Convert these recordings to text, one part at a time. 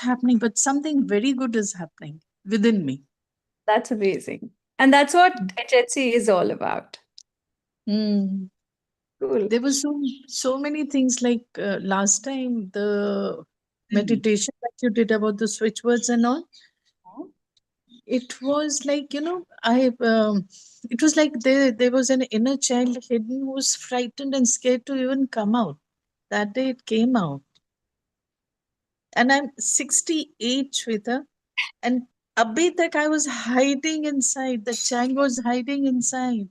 happening, but something very good is happening within me. That's amazing. And that's what HHC is all about. Mm. Cool. There were so many things like last time the meditation that you did about the switch words and all. It was like, it was like there was an inner child hidden who was frightened and scared to even come out. That day it came out. And I'm 68, Shweta, and a bit that I was hiding inside. The child was hiding inside.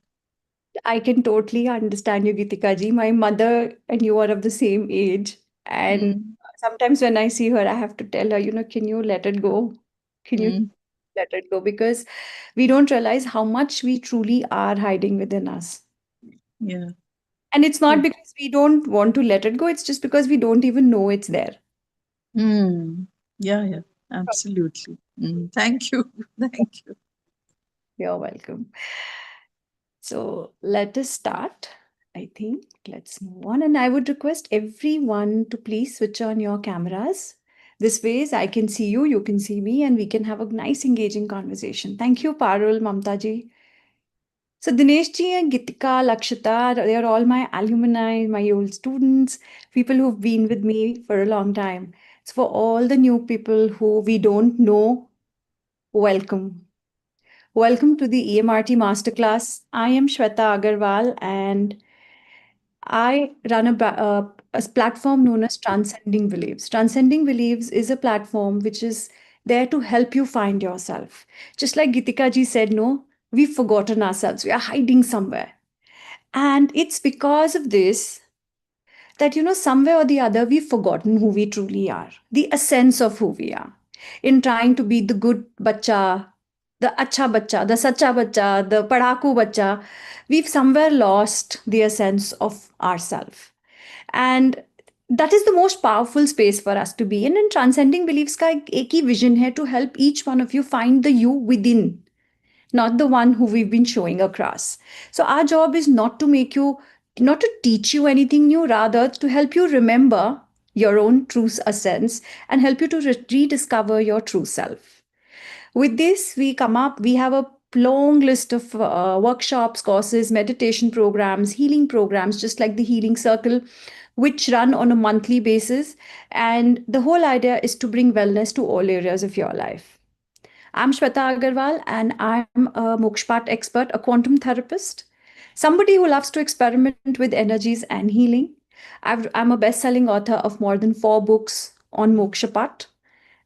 I can totally understand you, Gitika ji. My mother and you are of the same age. And Mm, sometimes when I see her, I have to tell her, can you let it go? Can you mm, let it go? Because we don't realize how much we truly are hiding within us. yeah. And it's not True. because we don't want to let it go, it's just because we don't even know it's there. Mm, yeah, yeah, absolutely. Thank you. Thank you. You're welcome. So let us start. I think let's move on. And I would request everyone to please switch on your cameras. This ways I can see you, you can see me, and we can have a nice engaging conversation. Thank you, Parul, Mamta ji. So Dinesh ji and Gitika, Lakshita, they are all my alumni, my old students, people who've been with me for a long time. So for all the new people who we don't know, welcome. Welcome to the EMRT Masterclass. I am Shweta Agarwal and I run a platform known as Transcending Beliefs. Transcending Beliefs is a platform which is there to help you find yourself. Just like Gitika ji said, no, we've forgotten ourselves. We are hiding somewhere. And it's because of this that, somewhere or the other, we've forgotten who we truly are, the essence of who we are. In trying to be the good bacha, the acha bacha, the sacha bacha, the padaku bacha, we've somewhere lost the essence of ourself. And that is the most powerful space for us to be in. And transcending beliefs ka ek hi vision hai to help each one of you find the you within, not the one who we've been showing across. So our job is not to teach you anything new, rather to help you remember your own true essence and help you to rediscover your true self. With this, we have a long list of workshops, courses, meditation programs, healing programs, just like the Healing Circle, which run on a monthly basis. And the whole idea is to bring wellness to all areas of your life. I'm Shweta Agarwal and I'm a Mokshpat expert, a quantum therapist, somebody who loves to experiment with energies and healing. I'm a best selling author of more than 4 books on Mokshapat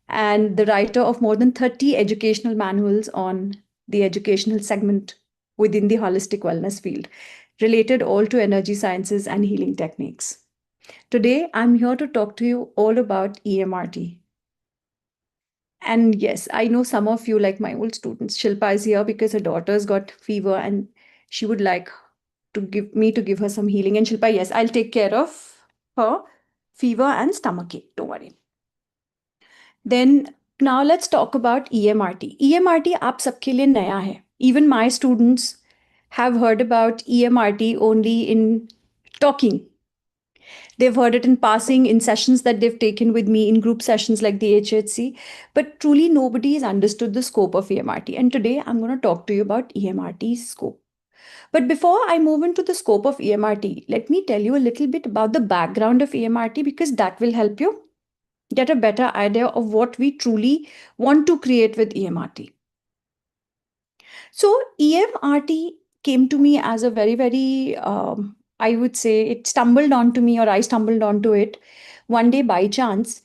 and the writer of more than 30 educational manuals on the educational segment within the holistic wellness field, related all to energy sciences and healing techniques. Today, I'm here to talk to you all about EMRT. And yes, I know some of you, like my old students, Shilpa is here because her daughter's got fever and she would like to give her some healing. And Shilpa, yes, I'll take care of her fever and stomachache. Don't worry. Then now let's talk about EMRT. EMRT आप सबके लिए नया है. Even my students have heard about EMRT only in talking. They've heard it in passing in sessions that they've taken with me in group sessions like the HHC, but truly nobody has understood the scope of EMRT. And today I'm going to talk to you about EMRT's scope. But before I move into the scope of EMRT, let me tell you a little bit about the background of EMRT because that will help you get a better idea of what we truly want to create with EMRT. So, EMRT came to me as a very, very, I would say, it stumbled onto me or I stumbled onto it one day by chance.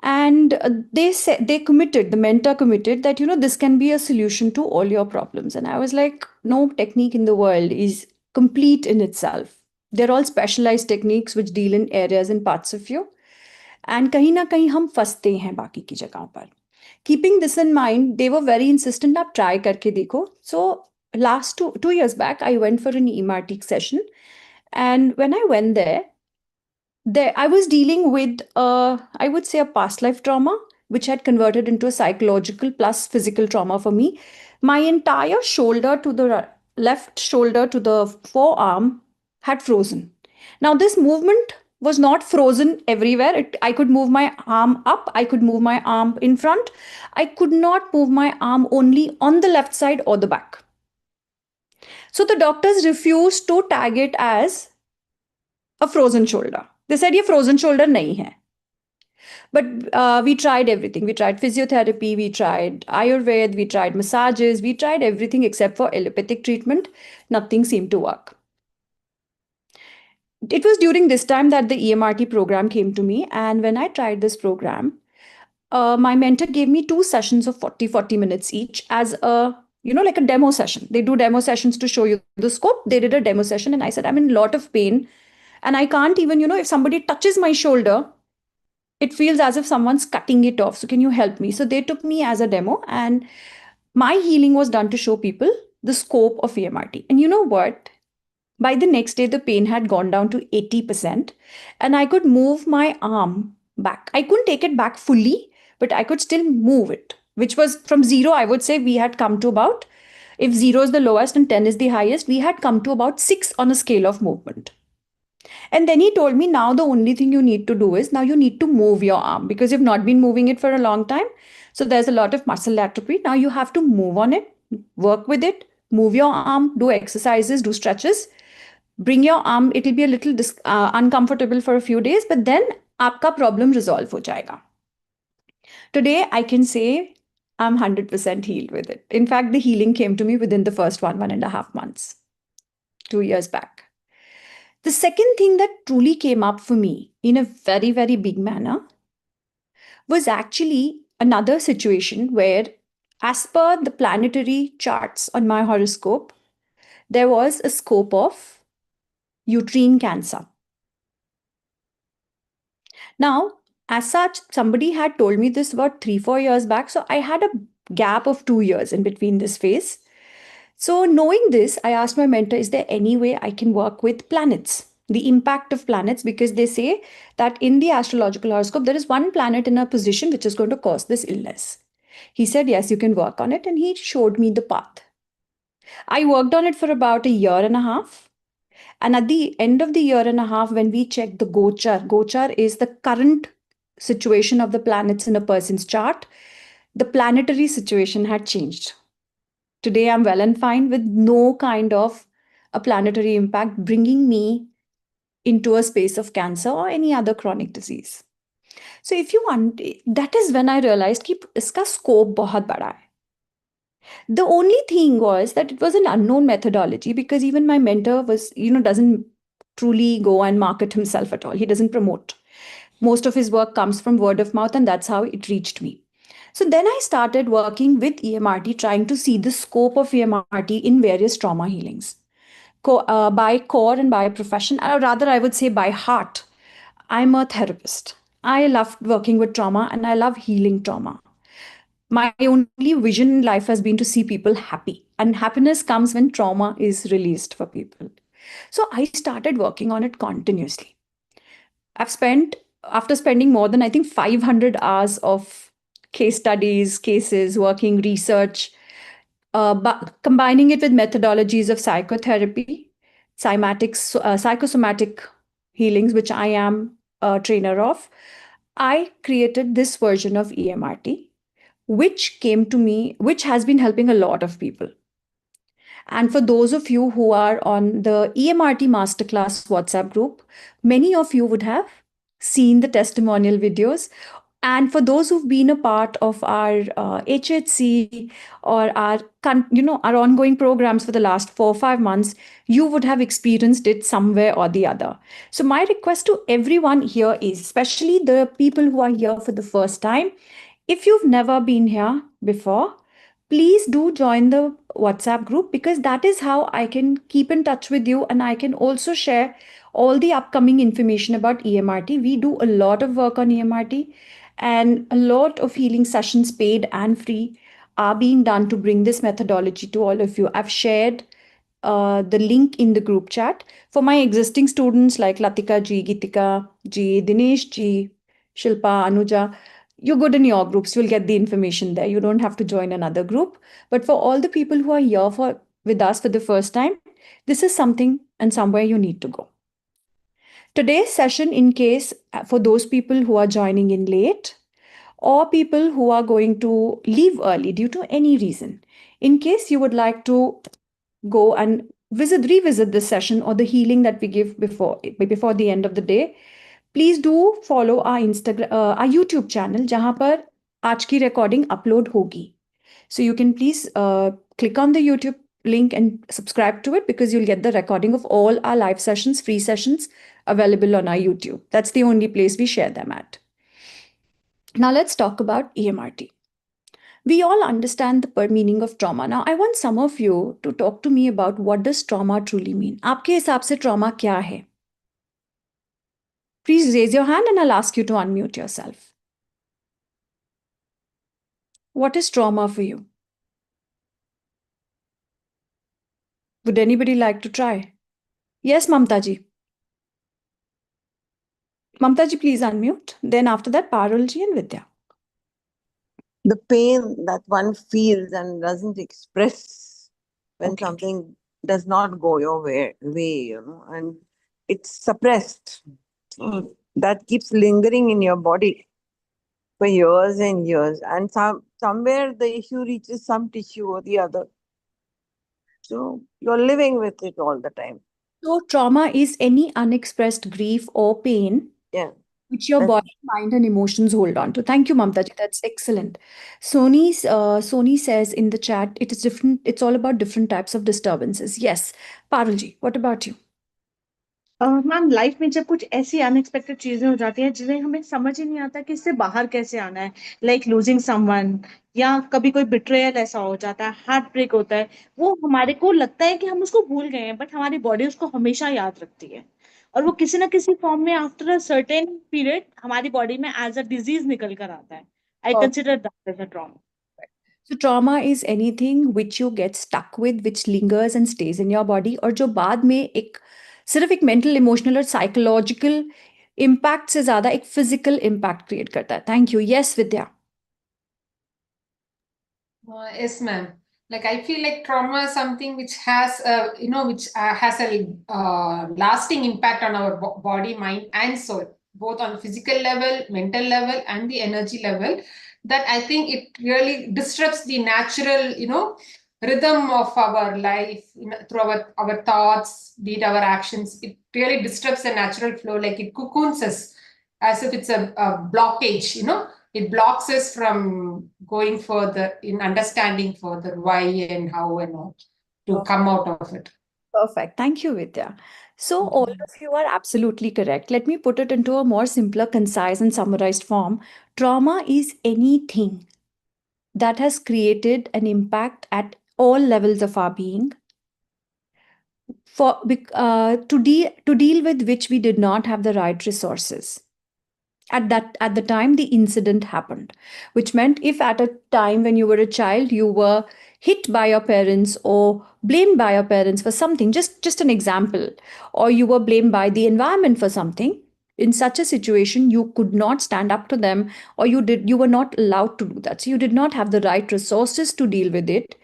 And they said, the mentor committed that, this can be a solution to all your problems. And I was like, no technique in the world is complete in itself. They're all specialized techniques which deal in areas and parts of you. And कहीं ना कहीं हम फंसते हैं बाकी की जगहों पर. Keeping this in mind, they were very insistent, आप try करके देखो. So last two years back, I went for an EMRT session. And when I went there I was dealing with, I would say, a past life trauma, which had converted into a psychological plus physical trauma for me. My entire shoulder to the left shoulder to the forearm had frozen. Now, this movement was not frozen everywhere. I could move my arm up, I could move my arm in front. I could not move my arm only on the left side or the back. So the doctors refused to tag it as a frozen shoulder. They said, ये frozen shoulder नहीं है. But we tried everything. We tried physiotherapy, we tried Ayurveda, we tried massages, we tried everything except for allopathic treatment. Nothing seemed to work. It was during this time that the EMRT program came to me. And when I tried this program, my mentor gave me 2 sessions of 40 minutes each as a, like a demo session. They do demo sessions to show you the scope. They did a demo session and I said, I'm in a lot of pain and I can't even, if somebody touches my shoulder, it feels as if someone's cutting it off. So can you help me? So they took me as a demo and my healing was done to show people the scope of EMRT. And you know what? By the next day, the pain had gone down to 80% and I could move my arm back. I couldn't take it back fully, but I could still move it, which was from zero. I would say we had come to about, if zero is the lowest and 10 is the highest, we had come to about 6 on a scale of movement. And then he told me, now the only thing you need to do is now you need to move your arm because you've not been moving it for a long time. So there's a lot of muscle atrophy. Now you have to move on it, work with it, move your arm, do exercises, do stretches, bring your arm. It'll be a little uncomfortable for a few days, but then आपका problem resolve हो जाएगा. Today, I can say I'm 100% healed with it. In fact, the healing came to me within the first 1.5 months, 2 years back. The second thing that truly came up for me in a very, very big manner was actually another situation where, as per the planetary charts on my horoscope, there was a scope of uterine cancer. Now, as such, somebody had told me this about 3-4 years back. So I had a gap of 2 years in between this phase. So knowing this, I asked my mentor, is there any way I can work with planets? The impact of planets, because they say that in the astrological horoscope, there is one planet in a position which is going to cause this illness. He said, yes, you can work on it. And he showed me the path. I worked on it for about a year and a half. And at the end of the year and a half, when we checked the Gochar is the current situation of the planets in a person's chart, the planetary situation had changed. Today, I'm well and fine with no kind of a planetary impact bringing me into a space of cancer or any other chronic disease. So if you want, that is when I realized कि इसका scope बहुत बड़ा है. The only thing was that it was an unknown methodology because even my mentor was, doesn't truly go and market himself at all. He doesn't promote. Most of his work comes from word of mouth, and that's how it reached me. So then I started working with EMRT, trying to see the scope of EMRT in various trauma healings. By core and by profession, or rather, I would say by heart, I'm a therapist. I love working with trauma and I love healing trauma. My only vision in life has been to see people happy, and happiness comes when trauma is released for people. So I started working on it continuously. After spending more than, I think, 500 hours of case studies, cases, working research, but combining it with methodologies of psychotherapy, psychosomatic healings, which I am a trainer of, I created this version of EMRT, which came to me, which has been helping a lot of people. And for those of you who are on the EMRT Masterclass WhatsApp group, many of you would have seen the testimonial videos. And for those who've been a part of our HHC or our ongoing programs for the last 4 or 5 months, you would have experienced it somewhere or the other. So my request to everyone here is, especially the people who are here for the first time, if you've never been here before, please do join the WhatsApp group, because that is how I can keep in touch with you and I can also share all the upcoming information about EMRT. We do a lot of work on EMRT, and a lot of healing sessions, paid and free, are being done to bring this methodology to all of you. I've shared the link in the group chat. For my existing students like Latika ji, Gitika ji, Dinesh ji, Shilpa, Anuja, you're good in your groups. You'll get the information there. You don't have to join another group. But for all the people who are here with us for the first time, this is something and somewhere you need to go. Today's session, in case for those people who are joining in late or people who are going to leave early due to any reason, in case you would like to go and revisit this session or the healing that we give before the end of the day, please do follow our Instagram, our YouTube channel, जहाँ पर आज की recording upload होगी. So you can please click on the YouTube link and subscribe to it, because you'll get the recording of all our live sessions, free sessions available on our YouTube. That's the only place we share them at. Now let's talk about EMRT. We all understand the meaning of trauma. Now I want some of you to talk to me about what does trauma truly mean. आपके हिसाब से trauma क्या है? Please raise your hand and I'll ask you to unmute yourself. What is trauma for you? Would anybody like to try? Yes, Mamta ji. Mamta ji, please unmute. Then after that, Parul ji and Vidya. The pain that one feels and doesn't express when Okay. something does not go your way, and it's suppressed. So that keeps lingering in your body for years and years. And somewhere the issue reaches some tissue or the other. So you're living with it all the time. So trauma is any unexpressed grief or pain, Yeah. which your That's- body, mind, and emotions hold on to. Thank you, Mamta ji. That's excellent. Sony says in the chat, it is different. It's all about different types of disturbances. Yes, Parul ji, what about you? Ma'am life में जब कुछ ऐसी unexpected चीजें हो जाती हैं जिन्हें हमें समझ ही नहीं आता कि इससे बाहर कैसे आना है, लाइक लूजिंग समवन, या कभी कोई बिट्रेयल ऐसा हो जाता है, हार्ट ब्रेक होता है, वो हमारे को लगता है कि हम उसको भूल गए हैं, बट हमारी बॉडी उसको हमेशा याद रखती है, और वो किसी ना किसी फॉर्म में आफ्टर अ सर्टेन पीरियड हमारी बॉडी में एज अ डिजीज निकल कर आता है. I consider that as a trauma. So trauma is anything which you get stuck with, which lingers and stays in your body, और जो बाद में सिर्फ एक मेंटल, इमोशनल और साइकोलॉजिकल इम्पैक्ट से ज्यादा एक फिजिकल इम्पैक्ट क्रिएट करता है. Thank you. Yes Vidya. Yes, ma'am. Like I feel like trauma is something which has, has a lasting impact on our body, mind, and soul, both on physical level, mental level, and the energy level. That I think it really disrupts the natural, rhythm of our life, through our thoughts, be it our actions. It really disrupts the natural flow, like it cocoons us as if it's a blockage, it blocks us from going further in understanding further why and how and all to come out of it. Perfect. Thank you, Vidya. So all of you are absolutely correct. Let me put it into a more simpler, concise, and summarized form. Trauma is anything that has created an impact at all levels of our being, to deal with which we did not have the right resources at the time the incident happened, which meant if at a time when you were a child you were hit by your parents or blamed by your parents for something, just an example, or you were blamed by the environment for something, in such a situation you could not stand up to them, or you were not allowed to do that, so you did not have the right resources to deal with it,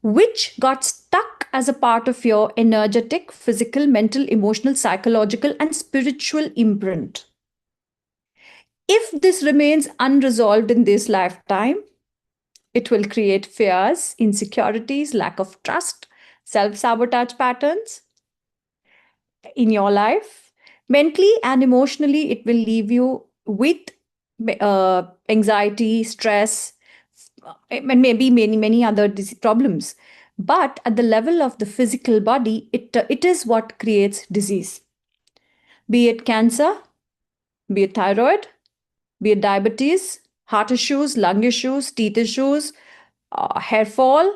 which got stuck as a part of your energetic, physical, mental, emotional, psychological, and spiritual imprint. If this remains unresolved in this lifetime, it will create fears, insecurities, lack of trust, self-sabotage patterns in your life. Mentally and emotionally, it will leave you with anxiety, stress, and maybe many other problems. But at the level of the physical body, it is what creates disease. Be it cancer, be it thyroid, be it diabetes, heart issues, lung issues, teeth issues, hair fall,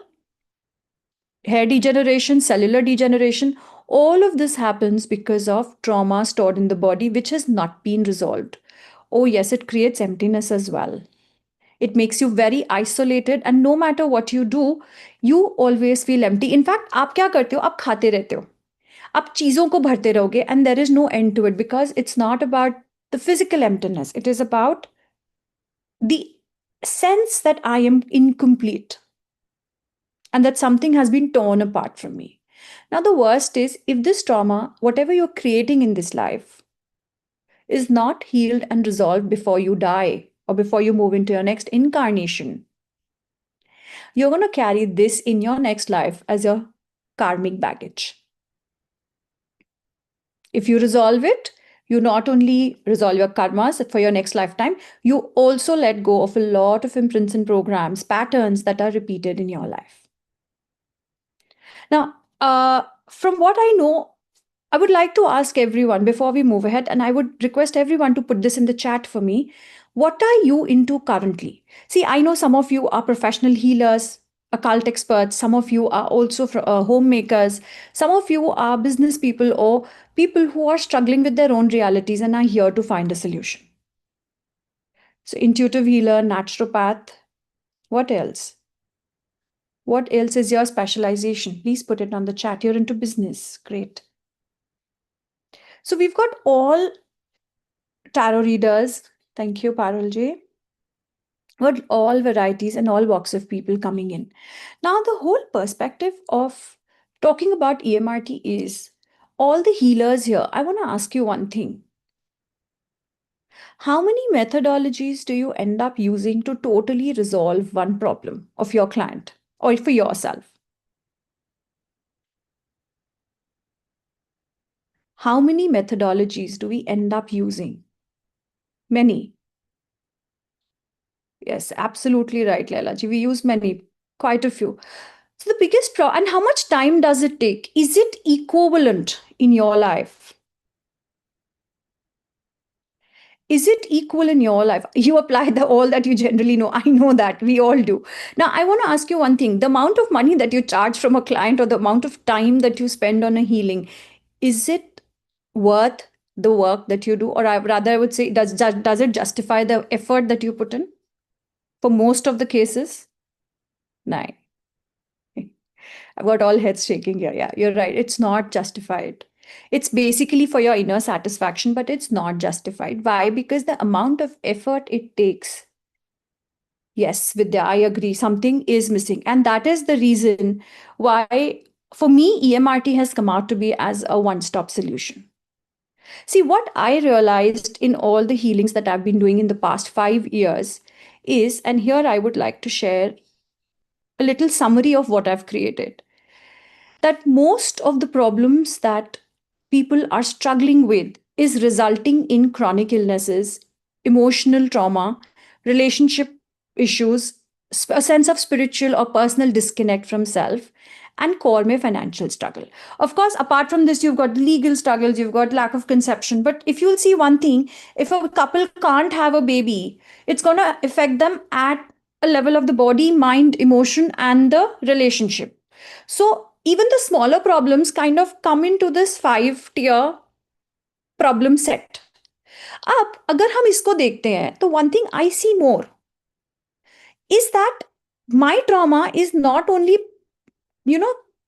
hair degeneration, cellular degeneration. All of this happens because of trauma stored in the body, which has not been resolved. Oh, yes, it creates emptiness as well. It makes you very isolated, and no matter what you do, you always feel empty. In fact, आप क्या करते हो? आप खाते रहते हो. आप चीज़ों को भरते रहोगे, and there is no end to it, because it's not about the physical emptiness. It is about the sense that I am incomplete and that something has been torn apart from me. Now, the worst is if this trauma, whatever you're creating in this life, is not healed and resolved before you die or before you move into your next incarnation, you're going to carry this in your next life as your karmic baggage. If you resolve it, you not only resolve your karmas for your next lifetime, you also let go of a lot of imprints and programs, patterns that are repeated in your life. Now, from what I know, I would like to ask everyone before we move ahead, and I would request everyone to put this in the chat for me. What are you into currently? See, I know some of you are professional healers, occult experts. Some of you are also homemakers. Some of you are business people or people who are struggling with their own realities and are here to find a solution. So, intuitive healer, naturopath. What else? What else is your specialization? Please put it on the chat. You're into business. Great. So we've got all tarot readers. Thank you, Parul J. Got all varieties and all walks of people coming in. Now, the whole perspective of talking about EMRT is all the healers here. I want to ask you one thing. How many methodologies do you end up using to totally resolve one problem of your client or for yourself? How many methodologies do we end up using? Many. Yes, absolutely right, Laila ji. We use many, quite a few. So the biggest problem, and how much time does it take? Is it equivalent in your life? Is it equal in your life? You apply all that you generally know. I know that we all do. Now, I want to ask you one thing. The amount of money that you charge from a client or the amount of time that you spend on a healing, is it worth the work that you do? Or I would say, does it justify the effort that you put in? For most of the cases, no. I've got all heads shaking here. Yeah, you're right. It's not justified. It's basically for your inner satisfaction, but it's not justified. Why? Because the amount of effort it takes. Yes, Vidya, I agree. Something is missing. And that is the reason why, for me, EMRT has come out to be as a one-stop solution. See, what I realized in all the healings that I've been doing in the past 5 years is, and here I would like to share a little summary of what I've created, that most of the problems that people are struggling with is resulting in chronic illnesses, emotional trauma, relationship issues, a sense of spiritual or personal disconnect from self, and core में financial struggle. Of course, apart from this, you've got legal struggles, you've got lack of conception. But if you'll see one thing, if a couple can't have a baby, it's going to affect them at a level of the body, mind, emotion, and the relationship. So even the smaller problems kind of come into this 5-tier problem set. अब अगर हम इसको देखते हैं तो one thing I see more is that my trauma is not only,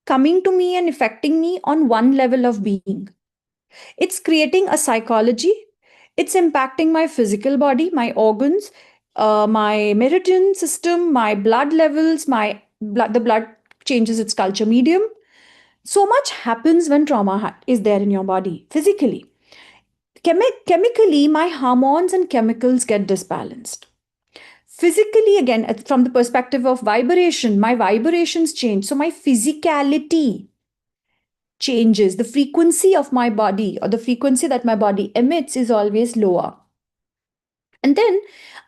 coming to me and affecting me on one level of being. It's creating a psychology. It's impacting my physical body, my organs, my meridian system, my blood levels, the blood changes its culture medium. So much happens when trauma is there in your body physically. Chemically, my hormones and chemicals get disbalanced. Physically, again, from the perspective of vibration, my vibrations change. So my physicality changes. The frequency of my body or the frequency that my body emits is always lower. And then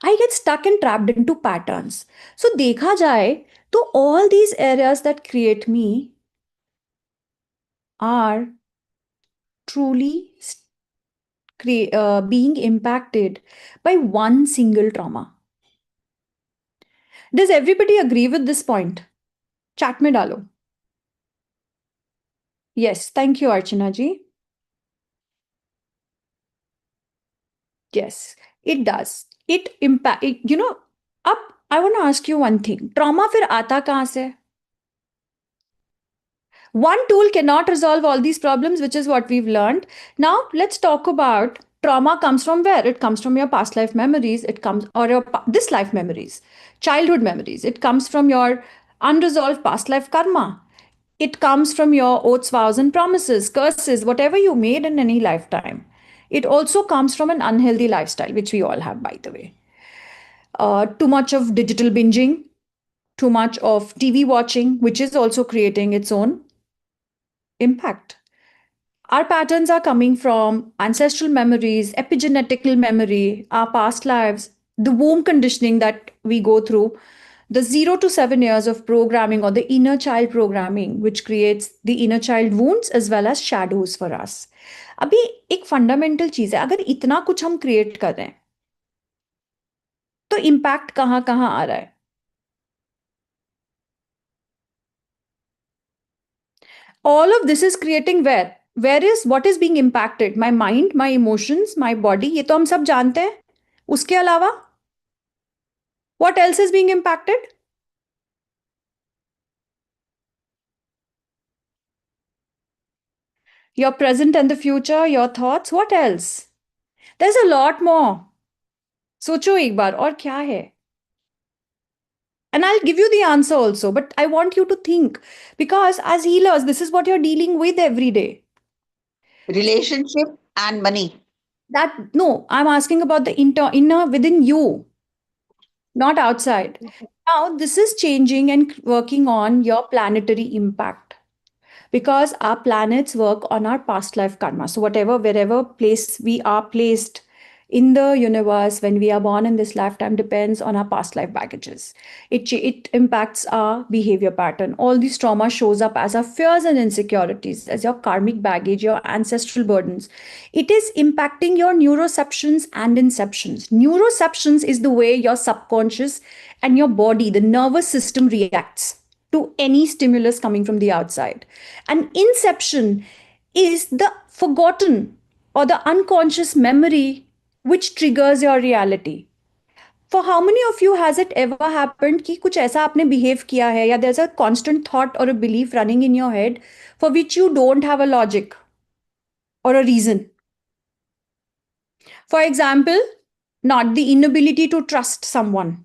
I get stuck and trapped into patterns. So देखा जाए तो all these areas that create me are truly being impacted by one single trauma. Does everybody agree with this point? Chat में डालो. Yes, thank you, Archana ji. Yes, it does. It impact. Up. I want to ask you one thing. Trauma फिर आता कहाँ से? One tool cannot resolve all these problems, which is what we've learned. Now, let's talk about trauma comes from where? It comes from your past life memories. It comes, or your this life memories, childhood memories. It comes from your unresolved past life karma. It comes from your oaths, vows, and promises, curses, whatever you made in any lifetime. It also comes from an unhealthy lifestyle, which we all have, by the way. Too much of digital binging, too much of TV watching, which is also creating its own impact. Our patterns are coming from ancestral memories, epigenetical memory, our past lives, the womb conditioning that we go through, the 0 to 7 years of programming or the inner child programming, which creates the inner child wounds as well as shadows for us. अभी एक fundamental चीज है, अगर इतना कुछ हम create कर रहे हैं तो इम्पैक्ट कहाँ कहाँ आ रहा है? All of this is creating where is what is being impacted? My mind, my emotions, my body, ये तो हम सब जानते हैं. उसके अलावा what else is being impacted? Your present and the future, your thoughts, what else? There's a lot more. सोचो एक बार और क्या है? And I'll give you the answer also, but I want you to think, because as healers, this is what you're dealing with every day. Relationship and money. No, I'm asking about the inner within you, not outside. Now, this is changing and working on your planetary impact, because our planets work on our past life karma. So, wherever place we are placed in the universe when we are born in this lifetime depends on our past life baggages. It impacts our behavior pattern. All these trauma shows up as our fears and insecurities, as your karmic baggage, your ancestral burdens. It is impacting your neuroceptions and inceptions. Neuroceptions is the way your subconscious and your body, the nervous system, reacts to any stimulus coming from the outside. And inception is the forgotten or the unconscious memory which triggers your reality. For how many of you has it ever happened कि कुछ ऐसा आपने behave किया है, या there's a constant thought or a belief running in your head for which you don't have a logic or a reason? For example, not the inability to trust someone.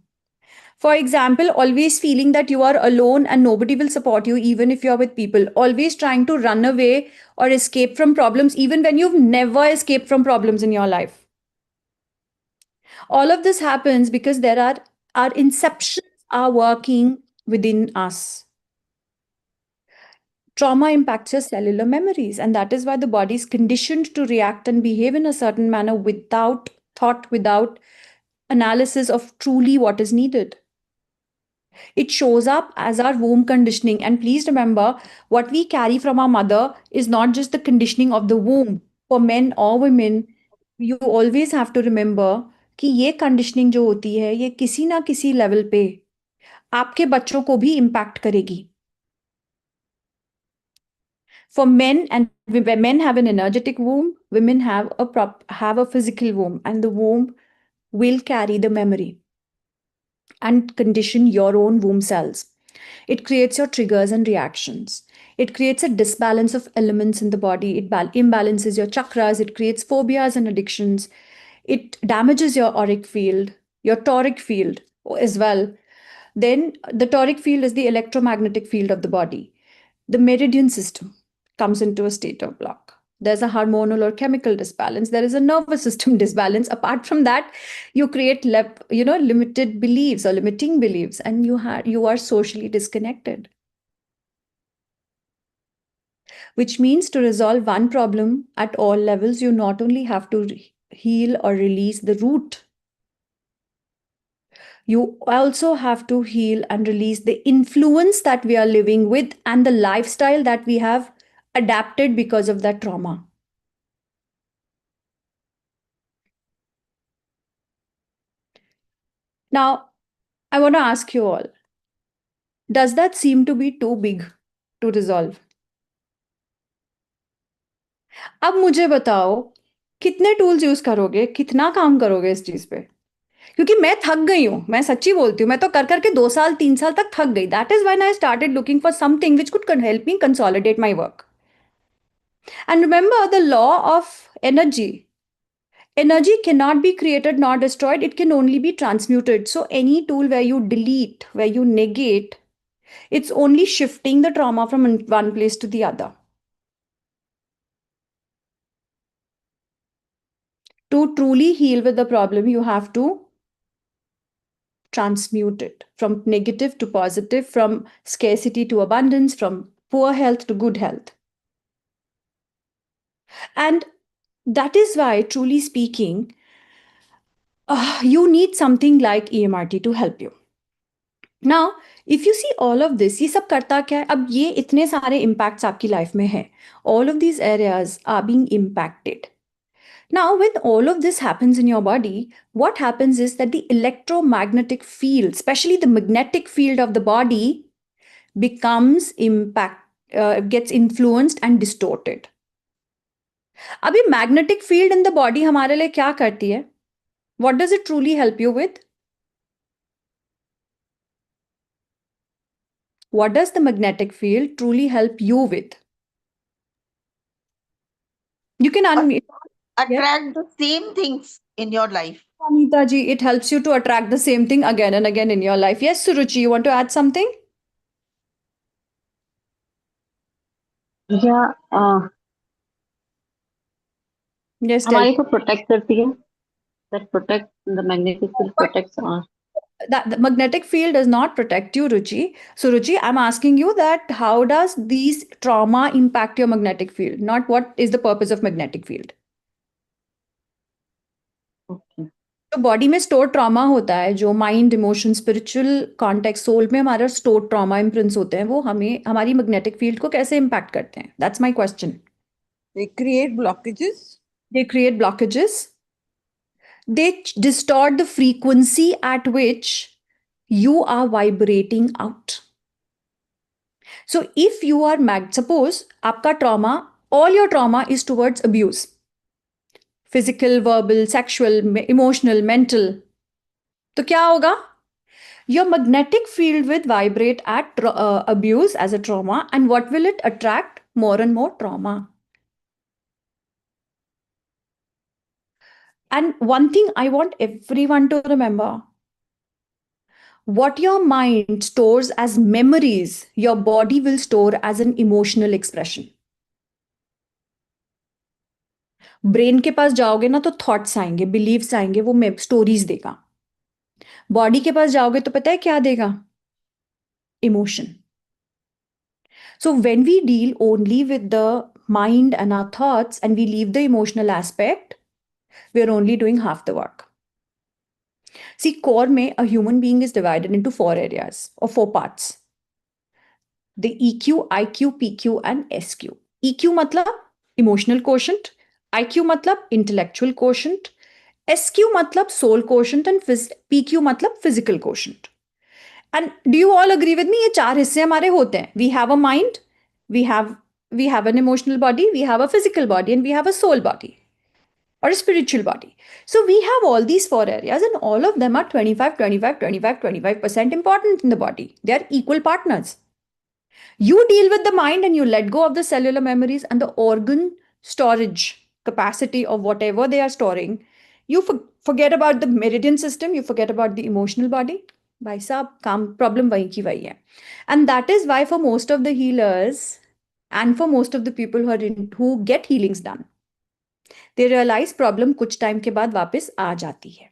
For example, always feeling that you are alone and nobody will support you even if you're with people. Always trying to run away or escape from problems even when you've never escaped from problems in your life. All of this happens because our inceptions are working within us. Trauma impacts your cellular memories, and that is why the body is conditioned to react and behave in a certain manner without thought, without analysis of truly what is needed. It shows up as our womb conditioning. And please remember, what we carry from our mother is not just the conditioning of the womb. For men or women, you always have to remember कि ये conditioning जो होती है ये किसी ना किसी level पे आपके बच्चों को भी इम्पैक्ट करेगी. For men, and men have an energetic womb, women have a physical womb, and the womb will carry the memory and condition your own womb cells. It creates your triggers and reactions. It creates a disbalance of elements in the body. It imbalances your chakras. It creates phobias and addictions. It damages your auric field, your toric field as well. Then the toric field is the electromagnetic field of the body. The meridian system comes into a state of block. There's a hormonal or chemical disbalance. There is a nervous system disbalance. Apart from that, you create limited beliefs or limiting beliefs, and you are socially disconnected. Which means to resolve one problem at all levels, you not only have to heal or release the root, you also have to heal and release the influence that we are living with and the lifestyle that we have adapted because of that trauma. Now, I want to ask you all, does that seem to be too big to resolve? अब मुझे बताओ कितने tools use करोगे, कितना काम करोगे इस चीज पे? क्योंकि मैं थक गई हूं, मैं सच्ची बोलती हूँ, मैं तो कर करके 2 साल 3 साल तक थक गई. That is when I started looking for something which could help me consolidate my work. And remember the law of energy. Energy cannot be created nor destroyed, it can only be transmuted. So any tool where you delete, where you negate, it's only shifting the trauma from one place to the other. To truly heal with the problem, you have to transmute it from negative to positive, from scarcity to abundance, from poor health to good health. And that is why, truly speaking, you need something like EMRT to help you. Now, if you see all of this, ये सब करता क्या है? अब ये इतने सारे impacts आपकी life में हैं. All of these areas are being impacted. Now, when all of this happens in your body, what happens is that the electromagnetic field, especially the magnetic field of the body, gets influenced and distorted. अभी magnetic field in the body हमारे लिए क्या करती है? What does it truly help you with? What does the magnetic field truly help you with? You can unmute. Attract the same things in your life. Anita ji, it helps you to attract the same thing again and again in your life. Yes, Suruchi, you want to add something? या Yes, tell. हमारे को protect करती है that protect the magnetic field protects us. That the magnetic field does not protect you, Ruchi. So, Ruchi, I'm asking you that how does these trauma impact your magnetic field? Not what is the purpose of magnetic field. Okay. तो body में store trauma होता है, जो mind, emotion, spiritual context, soul में हमारा store trauma imprints होते हैं, वो हमें हमारी मैग्नेटिक फील्ड को कैसे इम्पैक्ट करते हैं? That's my question. They create blockages. They create blockages. They distort the frequency at which you are vibrating out. So if you are suppose आपका trauma, all your trauma is towards abuse. Physical, verbal, sexual, emotional, mental. तो क्या होगा? Your magnetic field will vibrate at abuse as a trauma, and what will it attract? More and more trauma. And one thing I want everyone to remember, what your mind stores as memories, your body will store as an emotional expression. Brain के पास जाओगे ना तो thoughts आएंगे, beliefs आएंगे, वो stories देगा. Body के पास जाओगे तो पता है क्या देगा? Emotion. So when we deal only with the mind and our thoughts and we leave the emotional aspect, we're only doing half the work. See, core mein, a human being is divided into 4 areas or 4 parts. The EQ, IQ, PQ and SQ. EQ matlab emotional quotient, IQ matlab intellectual quotient, SQ matlab soul quotient and PQ matlab physical quotient. And do you all agree with me? ये 4 हिस्से हमारे होते हैं. We have a mind, we have an emotional body, we have a physical body, and we have a soul body or a spiritual body. So we have all these 4 areas, and all of them are 25, 25, 25, 25% important in the body. They are equal partners. You deal with the mind and you let go of the cellular memories and the organ storage capacity of whatever they are storing. You forget about the meridian system, you forget about the emotional body. भाई साहब काम problem वही की वही है. And that is why for most of the healers and for most of the people who get healings done, they realize problem कुछ time के बाद वापस आ जाती है.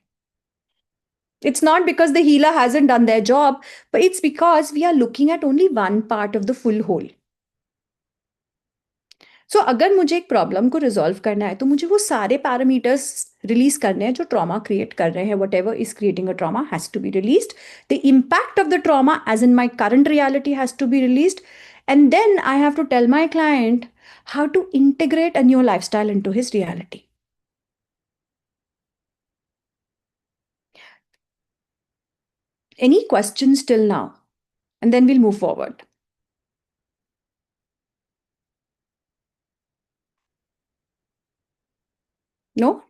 It's not because the healer hasn't done their job, but it's because we are looking at only one part of the full whole. So अगर मुझे एक problem को रिजॉल्व करना है तो मुझे वो सारे पैरामीटर्स रिलीज करने हैं जो ट्रॉमा क्रिएट कर रहे हैं. whatever is creating a trauma has to be released. The impact of the trauma as in my current reality has to be released. And then I have to tell my client how to integrate a new lifestyle into his reality. Any questions till now? And then we'll move forward. No?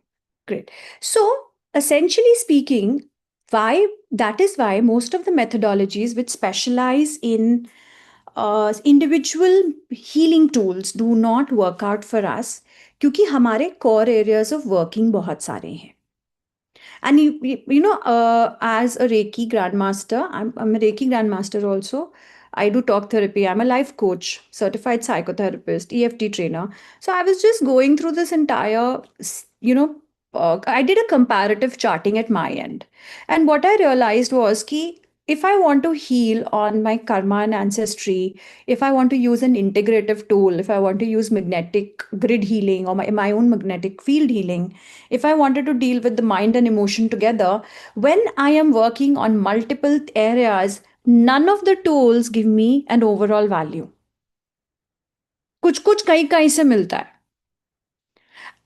Great. So essentially speaking, that is why most of the methodologies which specialize in individual healing tools do not work out for us, क्योंकि हमारे core areas of working बहुत सारे हैं. And you know, as a Reiki grandmaster, I'm a Reiki grandmaster also. I do talk therapy. I'm a life coach, certified psychotherapist, EFT trainer. So I was just going through this entire, I did a comparative charting at my end. And what I realized was that if I want to heal on my karma and ancestry, if I want to use an integrative tool, if I want to use magnetic grid healing or my own magnetic field healing, if I wanted to deal with the mind and emotion together, when I am working on multiple areas, none of the tools give me an overall value. कुछ कुछ कहीं कहीं से मिलता है.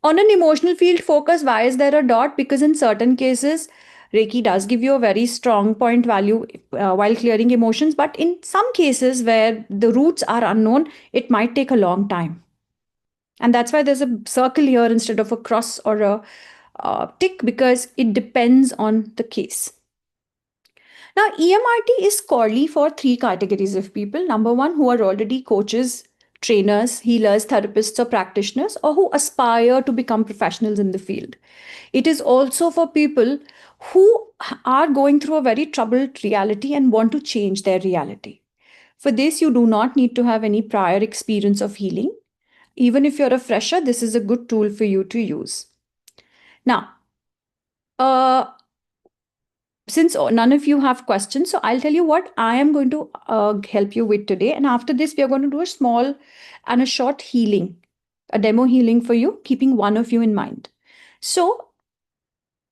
On an emotional field focus, why is there a dot? Because in certain cases, Reiki does give you a very strong point value while clearing emotions, but in some cases where the roots are unknown, it might take a long time. And that's why there's a circle here instead of a cross or a tick, because it depends on the case. Now, EMRT is corely for 3 categories of people. Number one, who are already coaches, trainers, healers, therapists, or practitioners, or who aspire to become professionals in the field. It is also for people who are going through a very troubled reality and want to change their reality. For this, you do not need to have any prior experience of healing. Even if you're a fresher, this is a good tool for you to use. Now, since none of you have questions, so I'll tell you what I am going to help you with today. And after this, we are going to do a small and a short healing, a demo healing for you, keeping one of you in mind. So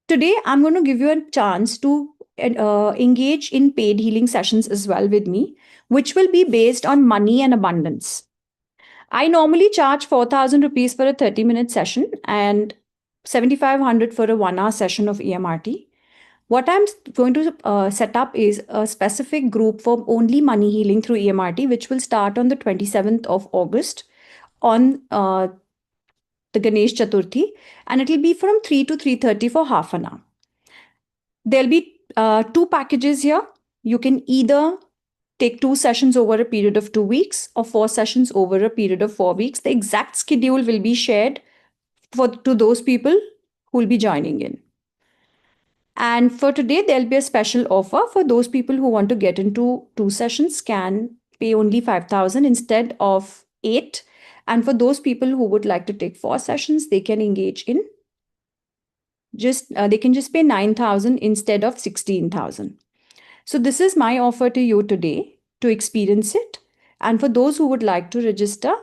today, I'm going to give you a chance to engage in paid healing sessions as well with me, which will be based on money and abundance. I normally charge 4,000 rupees for a 30-minute session and 7,500 for a 1-hour session of EMRT. What I'm going to set up is a specific group for only money healing through EMRT, which will start on the 27th of August on the Ganesh Chaturthi, and it will be from 3 to 3:30 for half an hour. There'll be 2 packages here. You can either take 2 sessions over a period of 2 weeks or 4 sessions over a period of 4 weeks. The exact schedule will be shared to those people who will be joining in. And for today, there'll be a special offer for those people who want to get into 2 sessions, can pay only 5,000 instead of 8. And for those people who would like to take 4 sessions, they can engage in they can just pay 9,000 instead of 16,000. So this is my offer to you today to experience it. And for those who would like to register,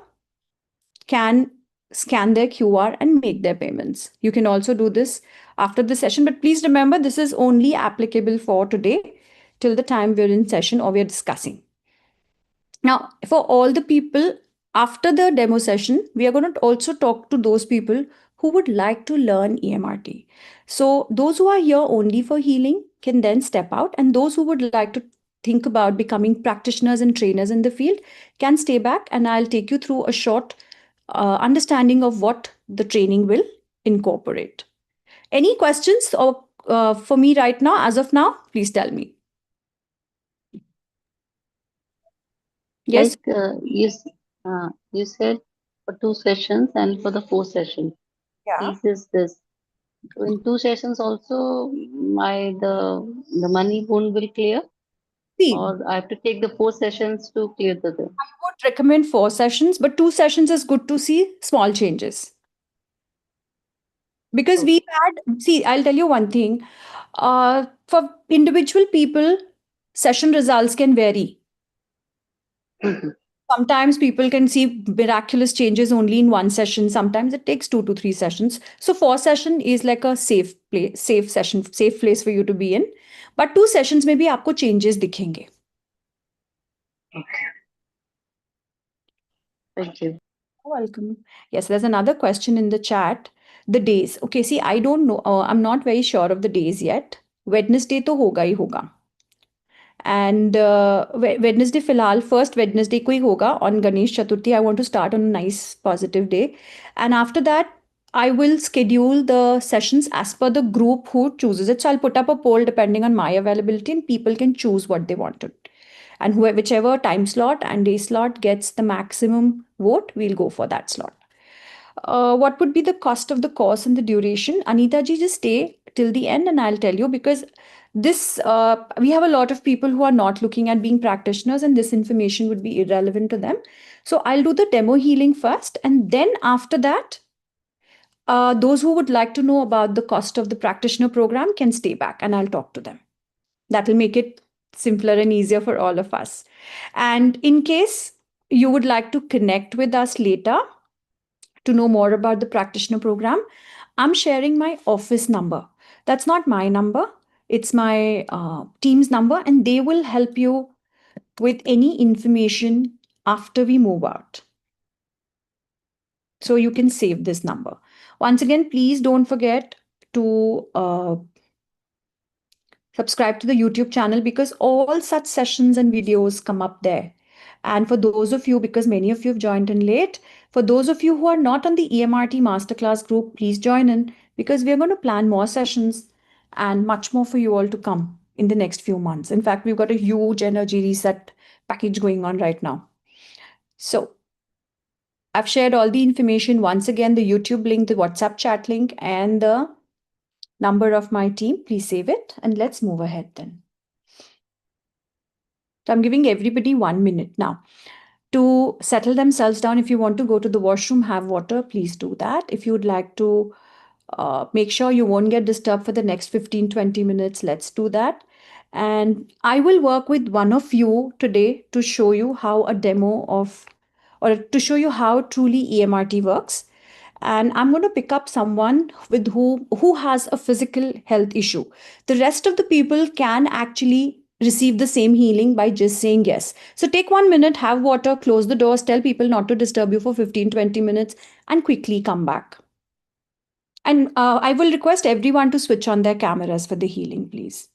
can scan their QR and make their payments. You can also do this after the session, but please remember this is only applicable for today till the time we're in session or we're discussing. Now, for all the people after the demo session, we are going to also talk to those people who would like to learn EMRT. So those who are here only for healing can then step out, and those who would like to think about becoming practitioners and trainers in the field can stay back, and I'll take you through a short understanding of what the training will incorporate. Any questions for me right now, as of now, please tell me. Yes. Like you said for 2 sessions and for the 4 sessions. Yeah. Is this. So in 2 sessions also the money won't will clear, See, or I have to take the 4 sessions to clear the bill. I would recommend 4 sessions, but 2 sessions is good to see small changes. Because we had, see, I'll tell you one thing. For individual people, session results can vary. Sometimes people can see miraculous changes only in 1 session. Sometimes it takes 2 to 3 sessions. So 4 session is like a safe place for you to be in. But 2 sessions में भी आपको changes दिखेंगे. Thank you. You're welcome. Yes, there's another question in the chat. The days. Okay, see, I don't know. I'm not very sure of the days yet. Wednesday तो होगा ही होगा. And Wednesday फिलहाल first Wednesday को ही होगा on Ganesh Chaturthi. I want to start on a nice positive day. And after that, I will schedule the sessions as per the group who chooses it. So I'll put up a poll depending on my availability, and people can choose what they wanted. And whichever time slot and day slot gets the maximum vote, we'll go for that slot. What would be the cost of the course and the duration? Anita ji, just stay till the end and I'll tell you, because this we have a lot of people who are not looking at being practitioners, and this information would be irrelevant to them. So I'll do the demo healing first, and then after that, those who would like to know about the cost of the practitioner program can stay back and I'll talk to them. That will make it simpler and easier for all of us. And in case you would like to connect with us later to know more about the practitioner program, I'm sharing my office number. That's not my number, it's my team's number, and they will help you with any information after we move out. So you can save this number. Once again, please don't forget to subscribe to the YouTube channel because all such sessions and videos come up there. And for those of you, because many of you have joined in late, for those of you who are not on the EMRT Masterclass group, please join in because we are going to plan more sessions and much more for you all to come in the next few months. In fact, we've got a huge energy reset package going on right now. So I've shared all the information. Once again, the YouTube link, the WhatsApp chat link, and the number of my team. Please save it and let's move ahead then. So I'm giving everybody 1 minute now to settle themselves down. If you want to go to the washroom, have water, please do that. If you would like to make sure you won't get disturbed for the next 15-20 minutes, let's do that. And I will work with one of you today to show you how a demo of, or to show you how truly EMRT works. And I'm going to pick up someone with who has a physical health issue. The rest of the people can actually receive the same healing by just saying yes. So take 1 minute, have water, close the doors, tell people not to disturb you for 15-20 minutes, and quickly come back. And I will request everyone to switch on their cameras for the healing, please.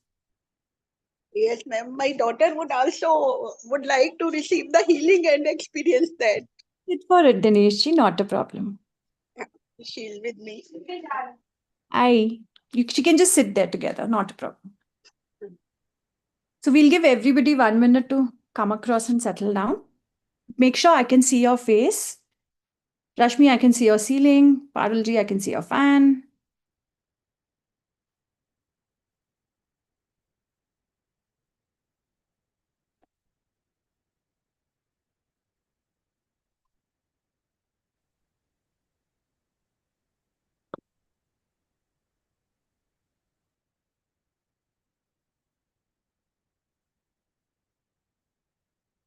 Yes, ma'am. My daughter would also would like to receive the healing and experience that. Sit for it, Dineshji, not a problem. She's with me. She can just sit there together, not a problem. So we'll give everybody 1 minute to come across and settle down. Make sure I can see your face. Rashmi, I can see your ceiling. Parulji, I can see your fan.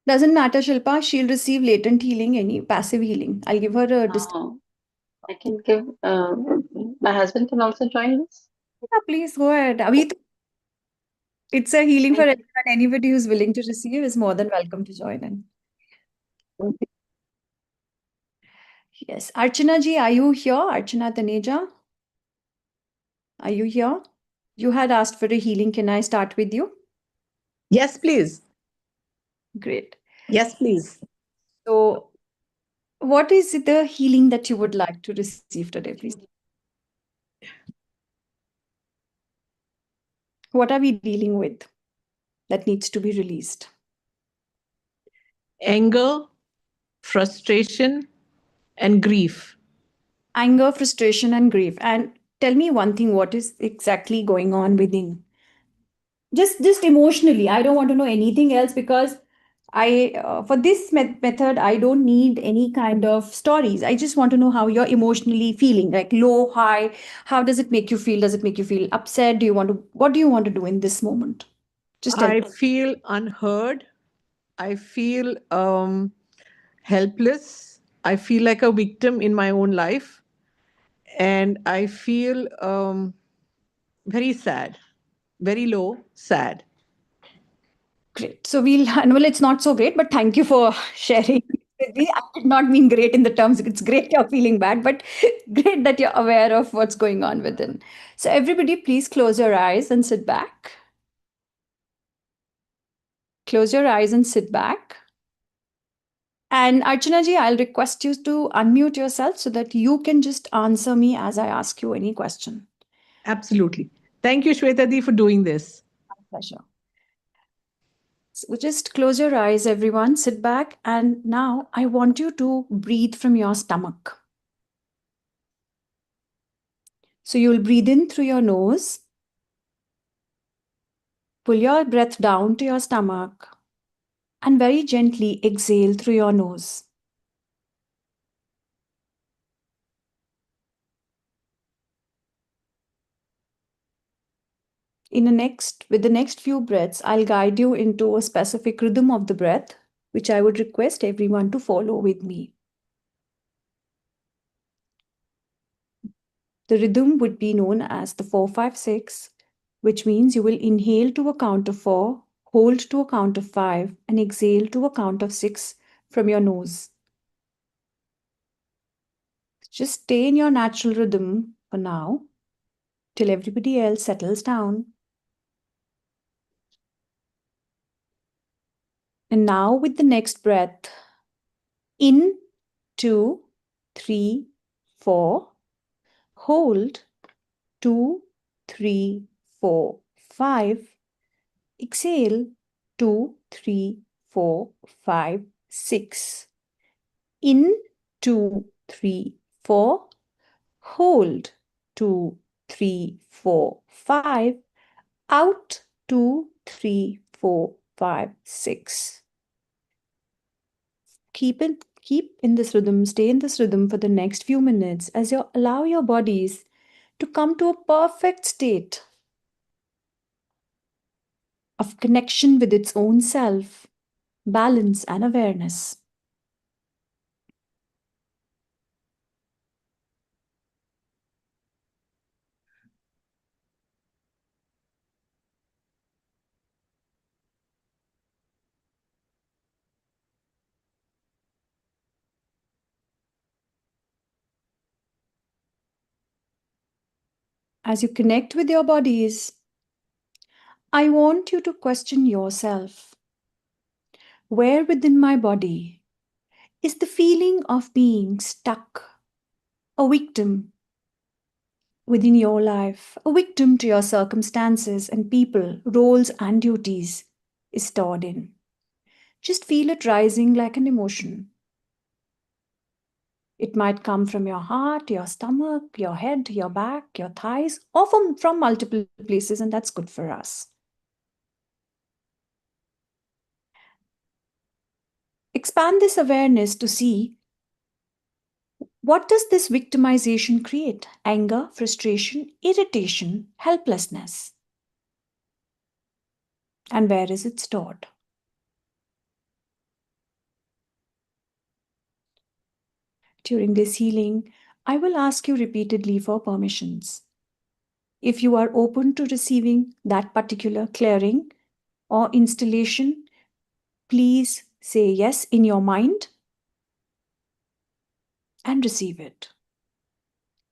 Doesn't matter, Shilpa. She'll receive latent healing, any passive healing. I'll give her a I can give, my husband can also join us. Yeah, please go ahead. It's a healing for everyone. Anybody who's willing to receive is more than welcome to join in. Yes. Archana ji, are you here? Archana Taneja? Are you here? You had asked for a healing. Can I start with you? Yes, please. Great. Yes, please. So, what is the healing that you would like to receive today, please? What are we dealing with that needs to be released? Anger, frustration, and grief. Anger, frustration, and grief. And tell me one thing, what is exactly going on within? Just emotionally. I don't want to know anything else because for this method, I don't need any kind of stories. I just want to know how you're emotionally feeling, like low, high. How does it make you feel? Does it make you feel upset? What do you want to do in this moment? Just tell I me. feel unheard. I feel helpless. I feel like a victim in my own life. And I feel very sad, very low, sad. Great. So well, it's not so great, but thank you for sharing with me. I did not mean great in the terms, it's great you're feeling bad, but great that you're aware of what's going on within. So everybody, please close your eyes and sit back. Close your eyes and sit back. And Archana ji, I'll request you to unmute yourself so that you can just answer me as I ask you any question. Absolutely. Thank you, Shweta Di, for doing this. My pleasure. So just close your eyes, everyone. Sit back. And now I want you to breathe from your stomach. So you'll breathe in through your nose. Pull your breath down to your stomach. And very gently exhale through your nose. With the next few breaths, I'll guide you into a specific rhythm of the breath, which I would request everyone to follow with me. The rhythm would be known as the 4-5-6, which means you will inhale to a count of 4, hold to a count of 5, and exhale to a count of 6 from your nose. Just stay in your natural rhythm for now, till everybody else settles down. And now with the next breath, in, 2, 3, 4, hold, 2, 3, 4, 5, exhale, 2, 3, 4, 5, 6. In, 2, 3, 4, hold, 2, 3, 4, 5, out, 2, 3, 4, 5, 6. Keep in this rhythm, stay in this rhythm for the next few minutes as you allow your bodies to come to a perfect state of connection with its own self, balance and awareness. As you connect with your bodies, I want you to question yourself. Where within my body is the feeling of being stuck, a victim within your life, a victim to your circumstances and people, roles and duties is stored in? Just feel it rising like an emotion. It might come from your heart, your stomach, your head, your back, your thighs, or from multiple places, and that's good for us. Expand this awareness to see, what does this victimization create? Anger, frustration, irritation, helplessness. And where is it stored? During this healing, I will ask you repeatedly for permissions. If you are open to receiving that particular clearing or installation, please say yes in your mind and receive it.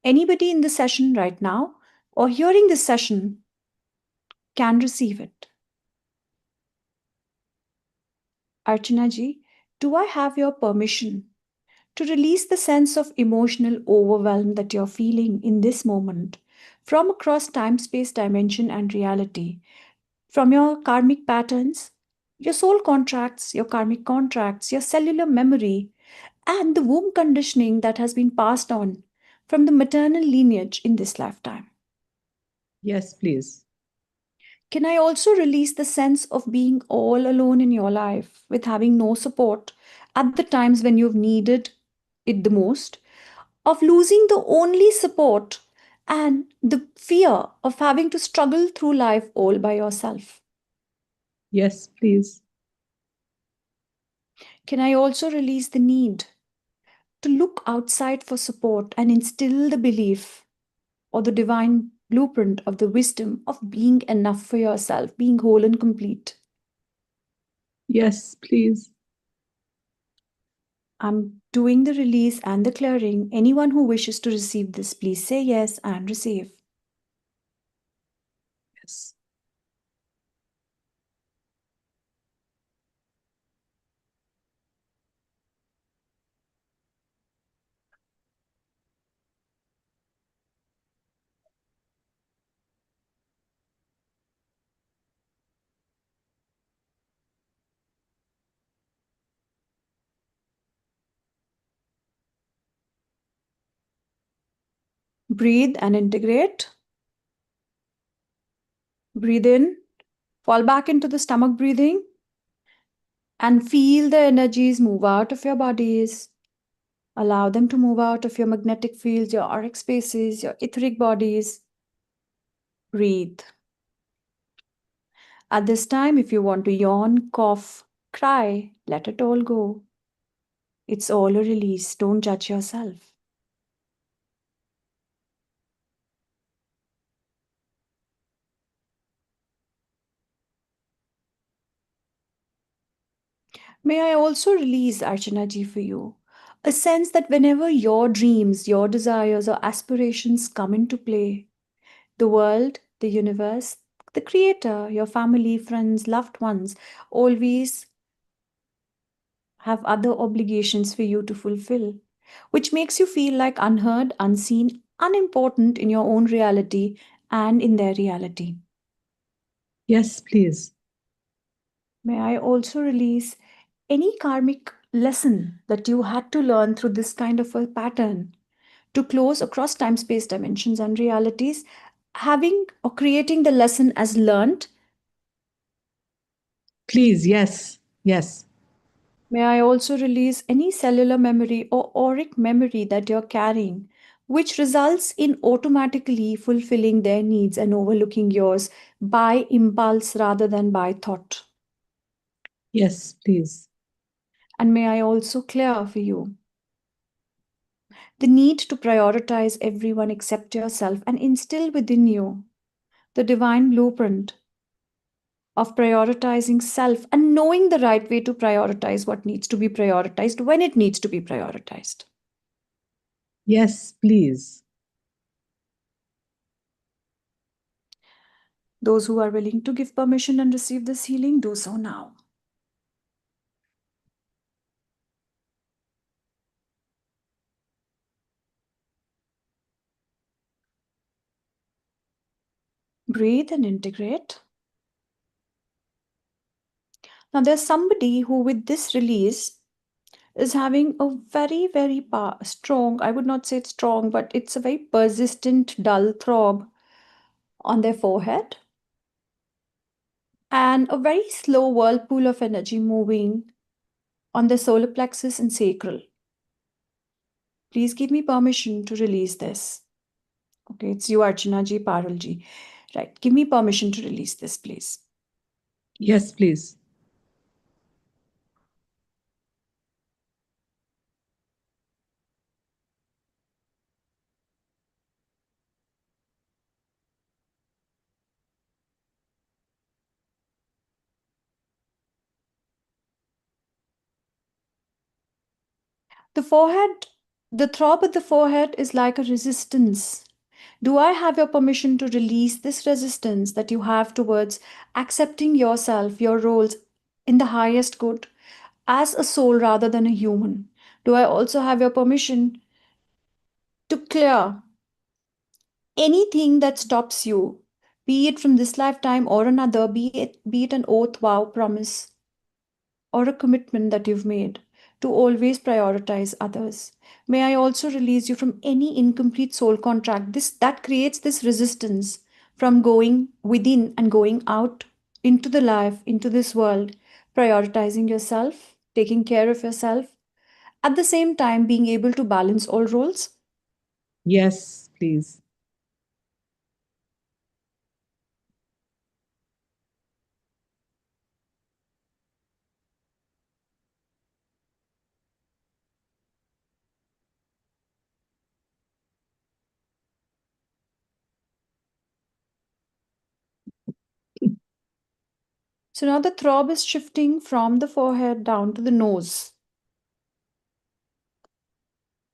Anybody in the session right now or hearing this session can receive it. Archana ji, do I have your permission to release the sense of emotional overwhelm that you're feeling in this moment from across time, space, dimension, and reality, from your karmic patterns, your soul contracts, your karmic contracts, your cellular memory, and the womb conditioning that has been passed on from the maternal lineage in this lifetime? Yes, please. Can I also release the sense of being all alone in your life with having no support at the times when you've needed it the most, of losing the only support and the fear of having to struggle through life all by yourself? Yes, please. Can I also release the need to look outside for support and instill the belief or the divine blueprint of the wisdom of being enough for yourself, being whole and complete? Yes, please. I'm doing the release and the clearing. Anyone who wishes to receive this, please say yes and receive. Yes. Breathe and integrate. Breathe in, fall back into the stomach breathing, and feel the energies move out of your bodies. Allow them to move out of your magnetic fields, your auric spaces, your etheric bodies. Breathe. At this time, if you want to yawn, cough, cry, let it all go. It's all a release. Don't judge yourself. May I also release, Archana ji, for you, a sense that whenever your dreams, your desires, or aspirations come into play, the world, the universe, the creator, your family, friends, loved ones always have other obligations for you to fulfill, which makes you feel like unheard, unseen, unimportant in your own reality and in their reality. Yes, please. May I also release any karmic lesson that you had to learn through this kind of a pattern to close across time, space, dimensions, and realities, having or creating the lesson as learned. Please, yes. Yes. May I also release any cellular memory or auric memory that you're carrying, which results in automatically fulfilling their needs and overlooking yours by impulse rather than by thought. Yes, please. And may I also clear for you the need to prioritize everyone except yourself and instill within you the divine blueprint of prioritizing self and knowing the right way to prioritize what needs to be prioritized when it needs to be prioritized. Yes, please. Those who are willing to give permission and receive this healing, do so now. Breathe and integrate. Now, there's somebody who, with this release, is having a very, very strong, I would not say it's strong, but it's a very persistent, dull throb on their forehead and a very slow whirlpool of energy moving on the solar plexus and sacral. Please give me permission to release this. Okay, it's you, Archana ji, Parul ji. Right, give me permission to release this, please. Yes, please. The forehead, the throb at the forehead is like a resistance. Do I have your permission to release this resistance that you have towards accepting yourself, your roles in the highest good as a soul rather than a human? Do I also have your permission to clear anything that stops you, be it from this lifetime or another, be it an oath, vow, promise, or a commitment that you've made to always prioritize others? May I also release you from any incomplete soul contract that creates this resistance from going within and going out into the life, into this world, prioritizing yourself, taking care of yourself, at the same time being able to balance all roles? Yes, please. So now the throb is shifting from the forehead down to the nose.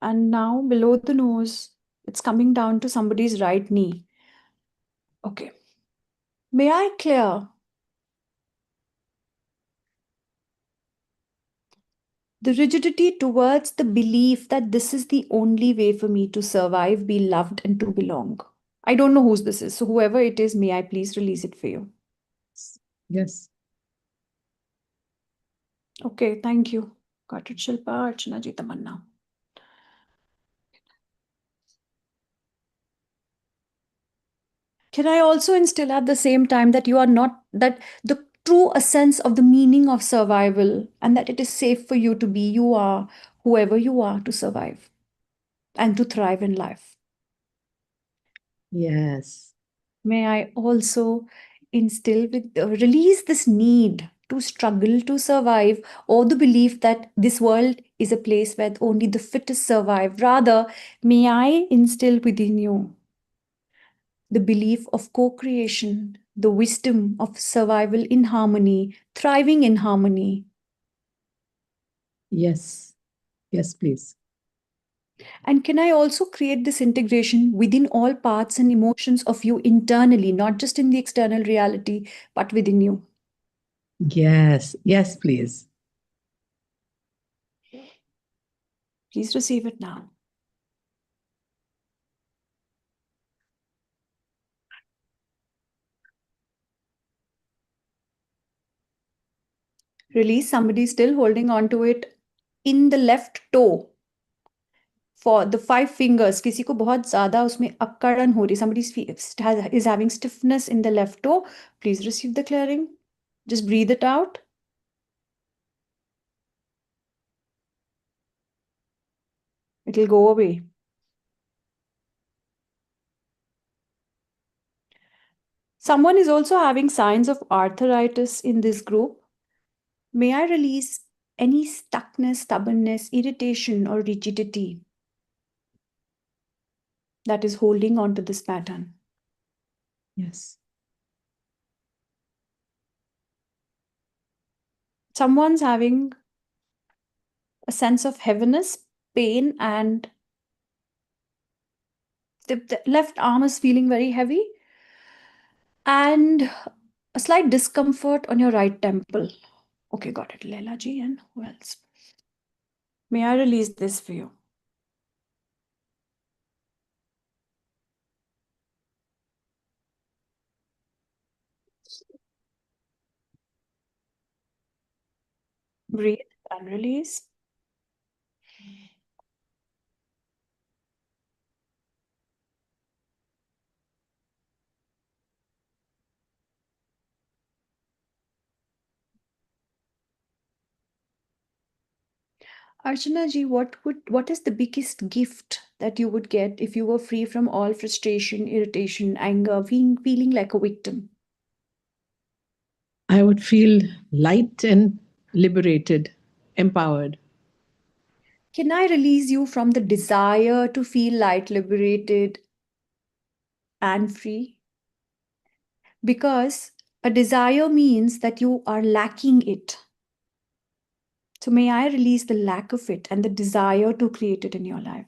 And now below the nose, it's coming down to somebody's right knee. Okay. May I clear the rigidity towards the belief that this is the only way for me to survive, be loved, and to belong? I don't know whose this is. So whoever it is, may I please release it for you? Yes. Okay, thank you. Got it, Shilpa, Archana ji, Tamanna. Can I also instill at the same time that you are not, that the true essence of the meaning of survival and that it is safe for you to be, you are whoever you are to survive and to thrive in life? Yes. May I also release this need to struggle to survive, or the belief that this world is a place where only the fittest survive. Rather, may I instill within you the belief of co-creation, the wisdom of survival in harmony, thriving in harmony. Yes. Yes, please. And can I also create this integration within all parts and emotions of you internally, not just in the external reality, but within you? Yes. Yes, please. Please receive it now. Release. Somebody still holding on to it in the left toe. For the 5 fingers, किसी को बहुत ज़्यादा उसमें अक्कड़न हो रही, somebody is having stiffness in the left toe. Please receive the clearing. Just breathe it out. It will go away. Someone is also having signs of arthritis in this group. May I release any stuckness, stubbornness, irritation, or rigidity that is holding on to this pattern? Yes. Someone's having a sense of heaviness, pain, and the left arm is feeling very heavy, and a slight discomfort on your right temple. Okay, got it. Leila ji, and who else? May I release this for you? Breathe and release. Archana ji, what is the biggest gift that you would get if you were free from all frustration, irritation, anger, feeling like a victim? I would feel light and liberated, empowered. Can I release you from the desire to feel light, liberated, and free? Because a desire means that you are lacking it. So may I release the lack of it and the desire to create it in your life?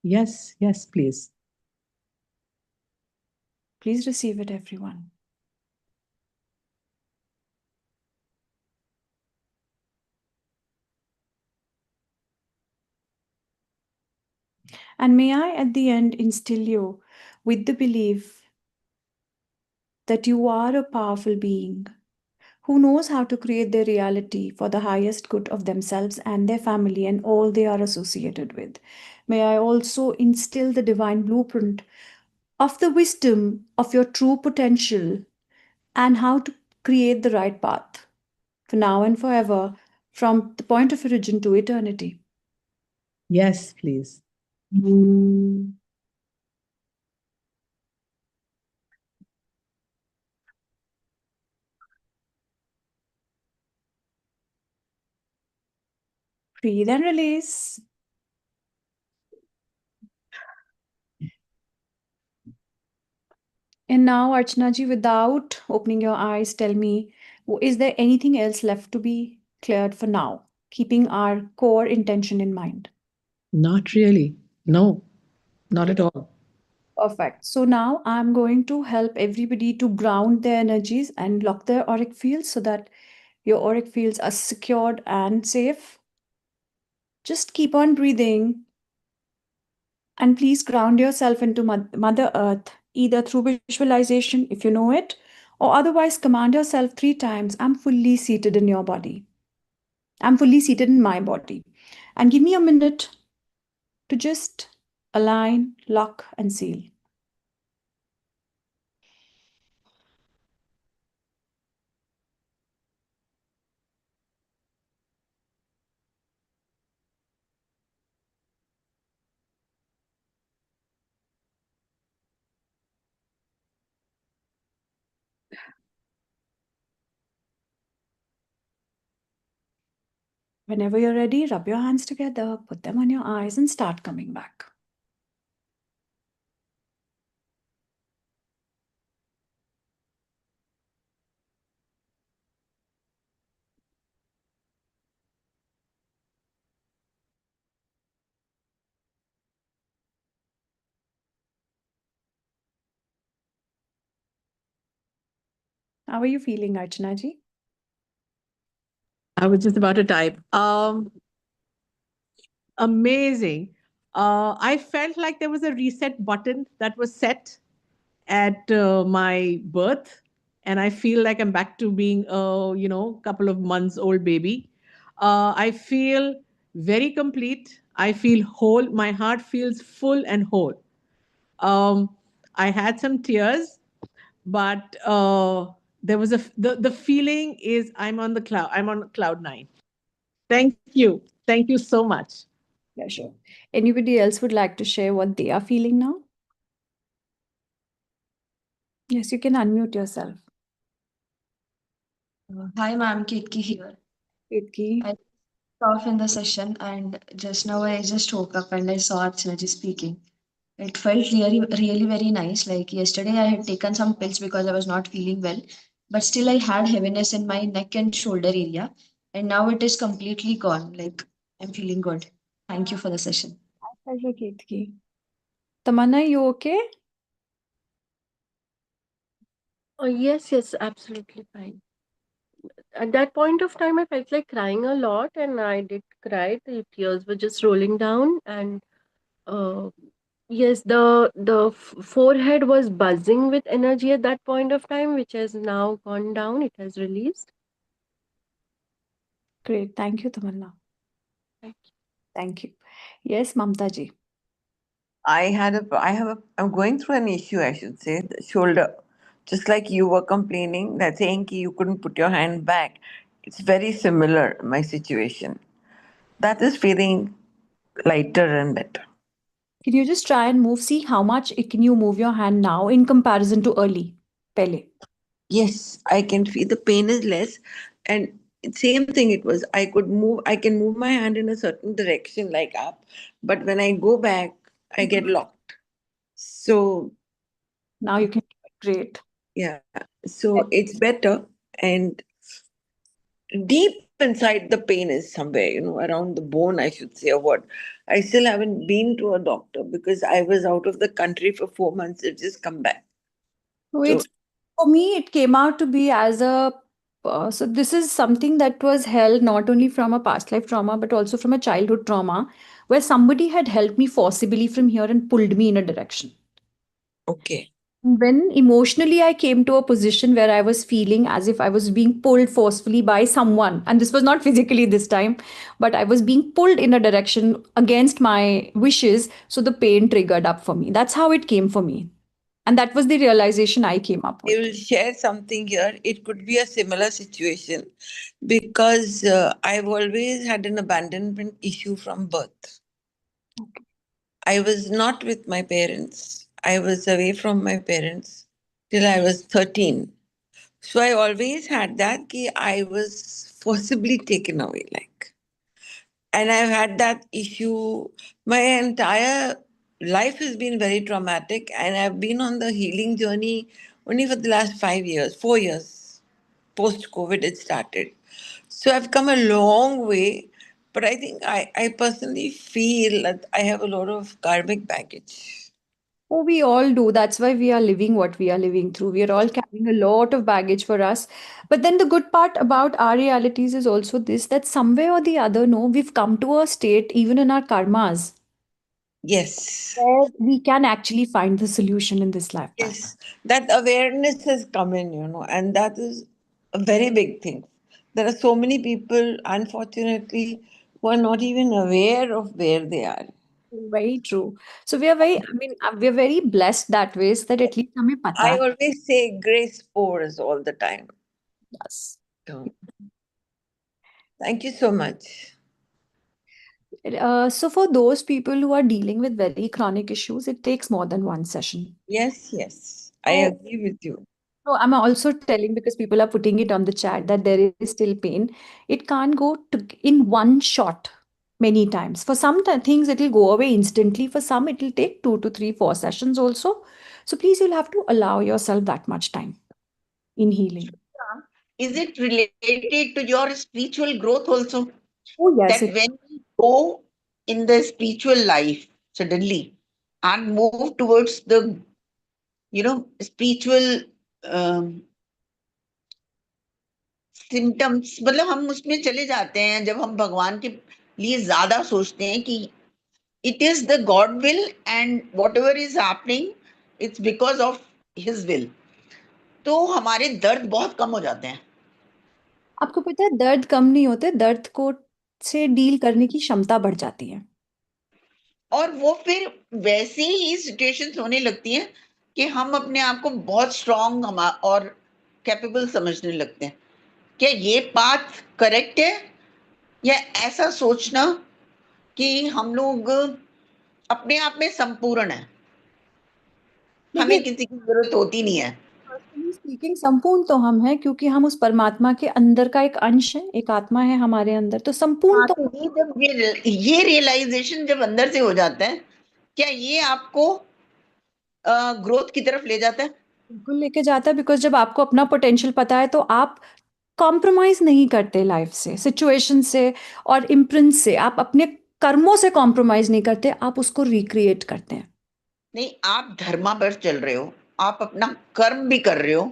Yes, yes, please. Please receive it, everyone. And may I, at the end, instill you with the belief that you are a powerful being who knows how to create their reality for the highest good of themselves and their family and all they are associated with. May I also instill the divine blueprint of the wisdom of your true potential and how to create the right path for now and forever, from the point of origin to eternity. Yes, please. Breathe and release. And now, Archana ji, without opening your eyes, tell me, is there anything else left to be cleared for now, keeping our core intention in mind? Not really. No, not at all. Perfect. So now I'm going to help everybody to ground their energies and lock their auric fields so that your auric fields are secured and safe. Just keep on breathing and please ground yourself into Mother Earth, either through visualization, if you know it, or otherwise command yourself 3 times, I'm fully seated in your body. I'm fully seated in my body. And give me a minute to just align, lock, and seal. Whenever you're ready, rub your hands together, put them on your eyes, and start coming back. How are you feeling, Archana ji? I was just about to type. Amazing. I felt like there was a reset button that was set at my birth, and I feel like I'm back to being a couple of months old baby. I feel very complete. I feel whole. My heart feels full and whole. Um, I had some tears, but there was the feeling is I'm on the cloud. I'm on cloud nine. Thank you. Thank you so much. Pleasure. Anybody else would like to share what they are feeling now? Yes, you can unmute yourself. Hi, ma'am. Ketki here. Ketki. I was off in the session, and just now I just woke up and I saw Archana speaking. It felt really very nice. Like yesterday, I had taken some pills because I was not feeling well, but still I had heaviness in my neck and shoulder area, and now it is completely gone. Like I'm feeling good. Thank you for the session. My pleasure, Ketki. Tamanna, you okay? Yes, absolutely fine. At that point of time, I felt like crying a lot, and I did cry. The tears were just rolling down, and uh, yes, the forehead was buzzing with energy at that point of time, which has now gone down. It has released. Great. Thank you, Tamanna. Thank you. Thank you. Yes, Mamta ji. I'm going through an issue, I should say, the shoulder. Just like you were complaining that saying ki you couldn't put your hand back. It's very similar, my situation. That is feeling lighter and better. Can you just try and move? See how much can you move your hand now in comparison to early? Pele. Yes, I can feel the pain is less. And same thing it was. I can move my hand in a certain direction, like up. But when I go back, I get locked. So, Now you can do it. Great. yeah. So it's better. And deep inside the pain is somewhere, around the bone, I should say, or what. I still haven't been to a doctor because I was out of the country for 4 months. I've just come back. So So, it's for me, it came out to be as a so this is something that was held not only from a past life trauma but also from a childhood trauma where somebody had helped me forcibly from here and pulled me in a direction. okay. When emotionally I came to a position where I was feeling as if I was being pulled forcefully by someone, and this was not physically this time, but I was being pulled in a direction against my wishes, so the pain triggered up for me. That's how it came for me. And that was the realization I came up I with. will share something here. It could be a similar situation because I've always had an abandonment issue from birth. I was not with my parents. I was away from my parents till I was 13. So I always had that ki I was forcibly taken away, like. And I've had that issue. My entire life has been very traumatic, and I've been on the healing journey only for the last 5 years, 4 years. Post COVID, it started. So I've come a long way, but I think I personally feel that I have a lot of karmic baggage. Oh, we all do. That's why we are living what we are living through. We are all carrying a lot of baggage for us. But then the good part about our realities is also this that somewhere or the other, no, we've come to a state, even in our karmas, Yes. where we can actually find the solution in this lifetime. Yes, that awareness has come in, and that is a very big thing. There are so many people, unfortunately, who are not even aware of where they are. Very true. So we are very, I mean, we are very blessed that way is that at least हमें पता I है. always say grace pours all the time. Yes. So, thank you so much. So for those people who are dealing with very chronic issues, it takes more than one session. Yes, yes, I So agree with you. No, I'm also telling because people are putting it on the chat that there is still pain. It can't go to, in one shot many times. For some things, it will go away instantly. For some, it will take 2 to 3, 4 sessions also. So please, you'll have to allow yourself that much time in healing. Is it related to your spiritual growth also? Oh, yes. That when we go in the spiritual life suddenly and move towards the, spiritual symptoms, मतलब हम उसमें चले जाते हैं जब हम भगवान के लिए ज्यादा सोचते हैं कि it is the God will and whatever is happening, it's because of his will. तो हमारे दर्द बहुत कम हो जाते हैं. आपको पता है दर्द कम नहीं होते, दर्द को से डील करने की क्षमता बढ़ जाती है. और वो फिर वैसे ही सिचुएशंस होने लगती हैं कि हम अपने आप को बहुत स्ट्रांग और कैपेबल समझने लगते हैं. क्या ये बात करेक्ट है या ऐसा सोचना कि हम लोग अपने आप में संपूर्ण है, हमें किसी की जरूरत होती नहीं है. पर्सनली स्पीकिंग संपूर्ण तो हम हैं क्योंकि हम उस परमात्मा के अंदर का एक अंश है, एक आत्मा है हमारे अंदर, तो संपूर्ण तो ये जब ये रियलाइजेशन जब अंदर से हो जाता है, क्या ये आपको ग्रोथ की तरफ ले जाता है? बिल्कुल लेके जाता है, बिकॉज जब आपको अपना पोटेंशियल पता है तो आप कॉम्प्रोमाइज नहीं करते लाइफ से, सिचुएशन से और इम्प्रिंट से. आप अपने कर्मों से कॉम्प्रोमाइज नहीं करते, आप उसको रिक्रिएट करते हैं. नहीं, आप धर्मा पर चल रहे हो, आप अपना कर्म भी कर रहे हो,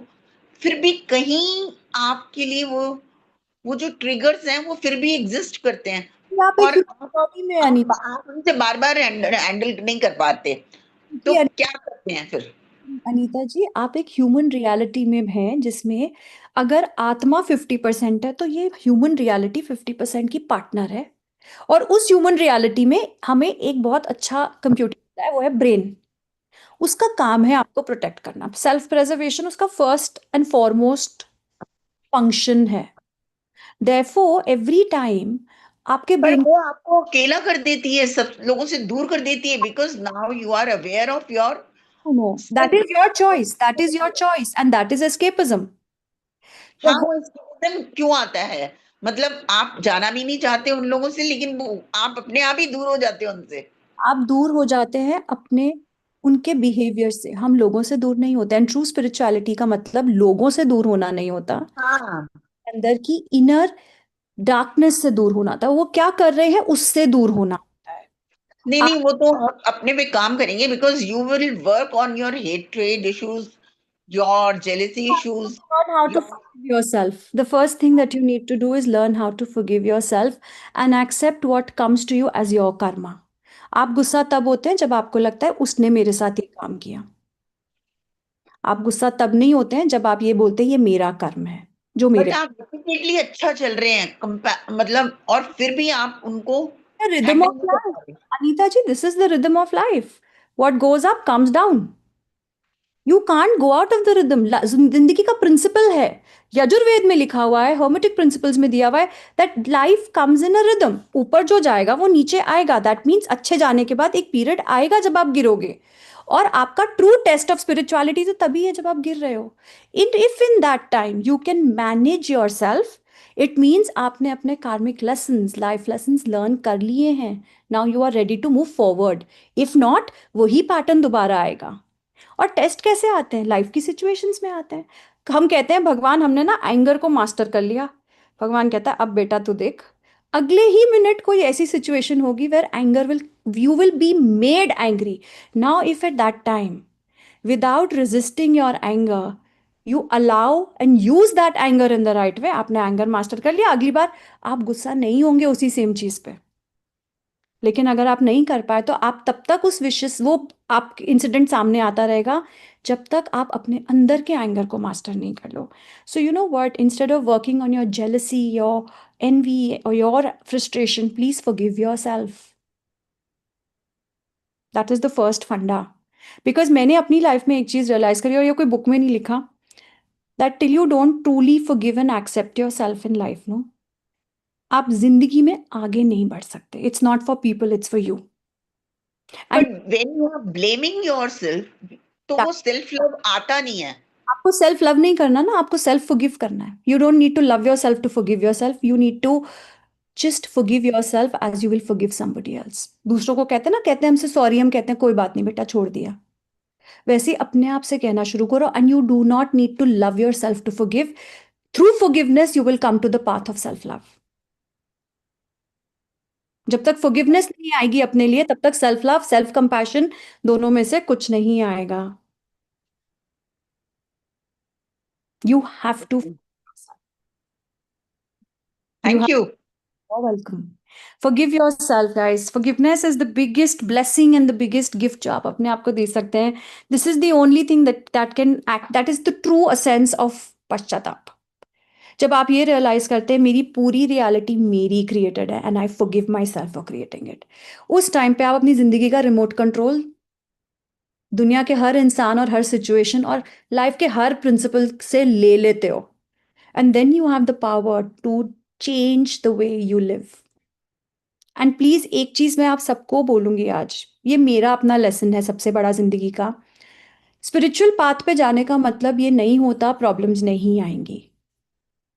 फिर भी कहीं आपके लिए वो जो ट्रिगर्स हैं वो फिर भी एग्जिस्ट करते हैं. आप और एक बॉडी में आप उनसे बार बार हैंडल नहीं कर पाते, तो क्या करते हैं फिर? अनीता जी, आप एक ह्यूमन रियलिटी में हैं जिसमें अगर आत्मा 50% है तो ये ह्यूमन रियलिटी 50% की पार्टनर है. और उस ह्यूमन रियलिटी में हमें एक बहुत अच्छा कंप्यूटर मिला है, वो है ब्रेन. उसका काम है आपको प्रोटेक्ट करना. सेल्फ प्रिजर्वेशन उसका फर्स्ट एंड फॉरमोस्ट फंक्शन है. देयरफॉर एवरी टाइम आपके पर ब्रेन वो आपको अकेला कर देती है, सब लोगों से दूर कर देती है, because now you are aware of your. No, that is your choice. That is your choice, and that is escapism. हाँ, वो escapism क्यों आता है? मतलब आप जाना भी नहीं चाहते उन लोगों से, लेकिन वो आप अपने आप ही दूर हो जाते हो उनसे. आप दूर हो जाते हैं अपने उनके बिहेवियर से. हम लोगों से दूर नहीं होते. एंड ट्रू स्पिरिचुअलिटी का मतलब लोगों से दूर होना नहीं होता, हाँ, अंदर की इनर डार्कनेस से दूर होना था. वो क्या कर रहे हैं उससे दूर होना होता है. नहीं नहीं, वो तो हम अपने पे काम करेंगे, because you will work on your hatred issues, your jealousy issues. Learn how to forgive yourself. The first thing that you need to do is learn how to forgive yourself and accept what comes to you as your karma. आप गुस्सा तब होते हैं जब आपको लगता है उसने मेरे साथ ये काम किया. आप गुस्सा तब नहीं होते हैं जब आप ये बोलते हैं ये मेरा कर्म है जो बट मेरे. आप रिपीटेडली अच्छा चल रहे हैं, मतलब, और फिर भी आप उनको rhythm of life. Anita ji, this is the rhythm of life. What goes up comes down. You can't go out of the rhythm. जिंदगी का प्रिंसिपल है, यजुर्वेद में लिखा हुआ है, हर्मेटिक प्रिंसिपल्स में दिया हुआ है that life comes in a rhythm. ऊपर जो जाएगा वो नीचे आएगा. दैट मीन्स अच्छे जाने के बाद एक पीरियड आएगा जब आप गिरोगे. और आपका ट्रू टेस्ट ऑफ स्पिरिचुअलिटी तो तभी है जब आप गिर रहे हो. If in that time you can manage your self, it means आपने अपने कार्मिक लेसन्स, लाइफ लेसन्स लर्न कर लिए हैं. Now you are ready to move forward. If not, वही पैटर्न दोबारा आएगा. और टेस्ट कैसे आते हैं? लाइफ की सिचुएशंस में आते हैं. हम कहते हैं भगवान हमने ना एंगर को मास्टर कर लिया. भगवान कहता है अब बेटा तू देख, अगले ही मिनट कोई ऐसी सिचुएशन होगी where anger will, you will be made angry. Now if at that time without resisting your anger you allow and use that anger in the right way, आपने एंगर मास्टर कर लिया. अगली बार आप गुस्सा नहीं होंगे उसी सेम चीज पे. लेकिन अगर आप नहीं कर पाए तो आप तब तक उस विशेष वो आप इंसिडेंट सामने आता रहेगा जब तक आप अपने अंदर के एंगर को मास्टर नहीं कर लो. So you know what, instead of working on your jealousy, your envy और your frustration, please forgive yourself. That is the first funda. Because मैंने अपनी लाइफ में एक चीज रियलाइज करी, और ये कोई बुक में नहीं लिखा, that till you don't truly forgive and accept yourself in life, no, आप जिंदगी में आगे नहीं बढ़ सकते. It's not for people, it's for you. But when you are blaming yourself, तो वो सेल्फ लव आता नहीं है. आपको सेल्फ लव नहीं करना ना, आपको सेल्फ फॉरगिव करना है. You don't need to love yourself to forgive yourself. You need to just forgive yourself as you will forgive somebody else. दूसरों को कहते हैं ना, कहते हैं हमसे सॉरी, हम कहते हैं कोई बात नहीं बेटा, छोड़ दिया. वैसे ही अपने आप से कहना शुरू करो. And you do not need to love yourself to forgive. Through forgiveness you will come to the path of self love. जब तक फॉरगिवनेस नहीं आएगी अपने लिए, तब तक सेल्फ लव, सेल्फ कंपैशन, दोनों में से कुछ नहीं आएगा. You have to. Thank you. You're welcome. Forgive yourself, guys. Forgiveness is the biggest blessing and the biggest gift जो आप अपने आप को दे सकते हैं. This is the only thing that can act. That is the true essence of पश्चाताप. जब आप ये रियलाइज करते हैं मेरी पूरी रियलिटी मेरी क्रिएटेड है and I forgive my self for creating it, उस टाइम पे आप अपनी जिंदगी का रिमोट कंट्रोल दुनिया के हर इंसान और हर सिचुएशन और लाइफ के हर प्रिंसिपल से ले लेते हो. And then you have the power to change the way you live. And please एक चीज मैं आप सबको बोलूंगी आज, ये मेरा अपना लेसन है सबसे बड़ा जिंदगी का. स्पिरिचुअल पाथ पे जाने का मतलब ये नहीं होता प्रॉब्लम्स नहीं आएंगी,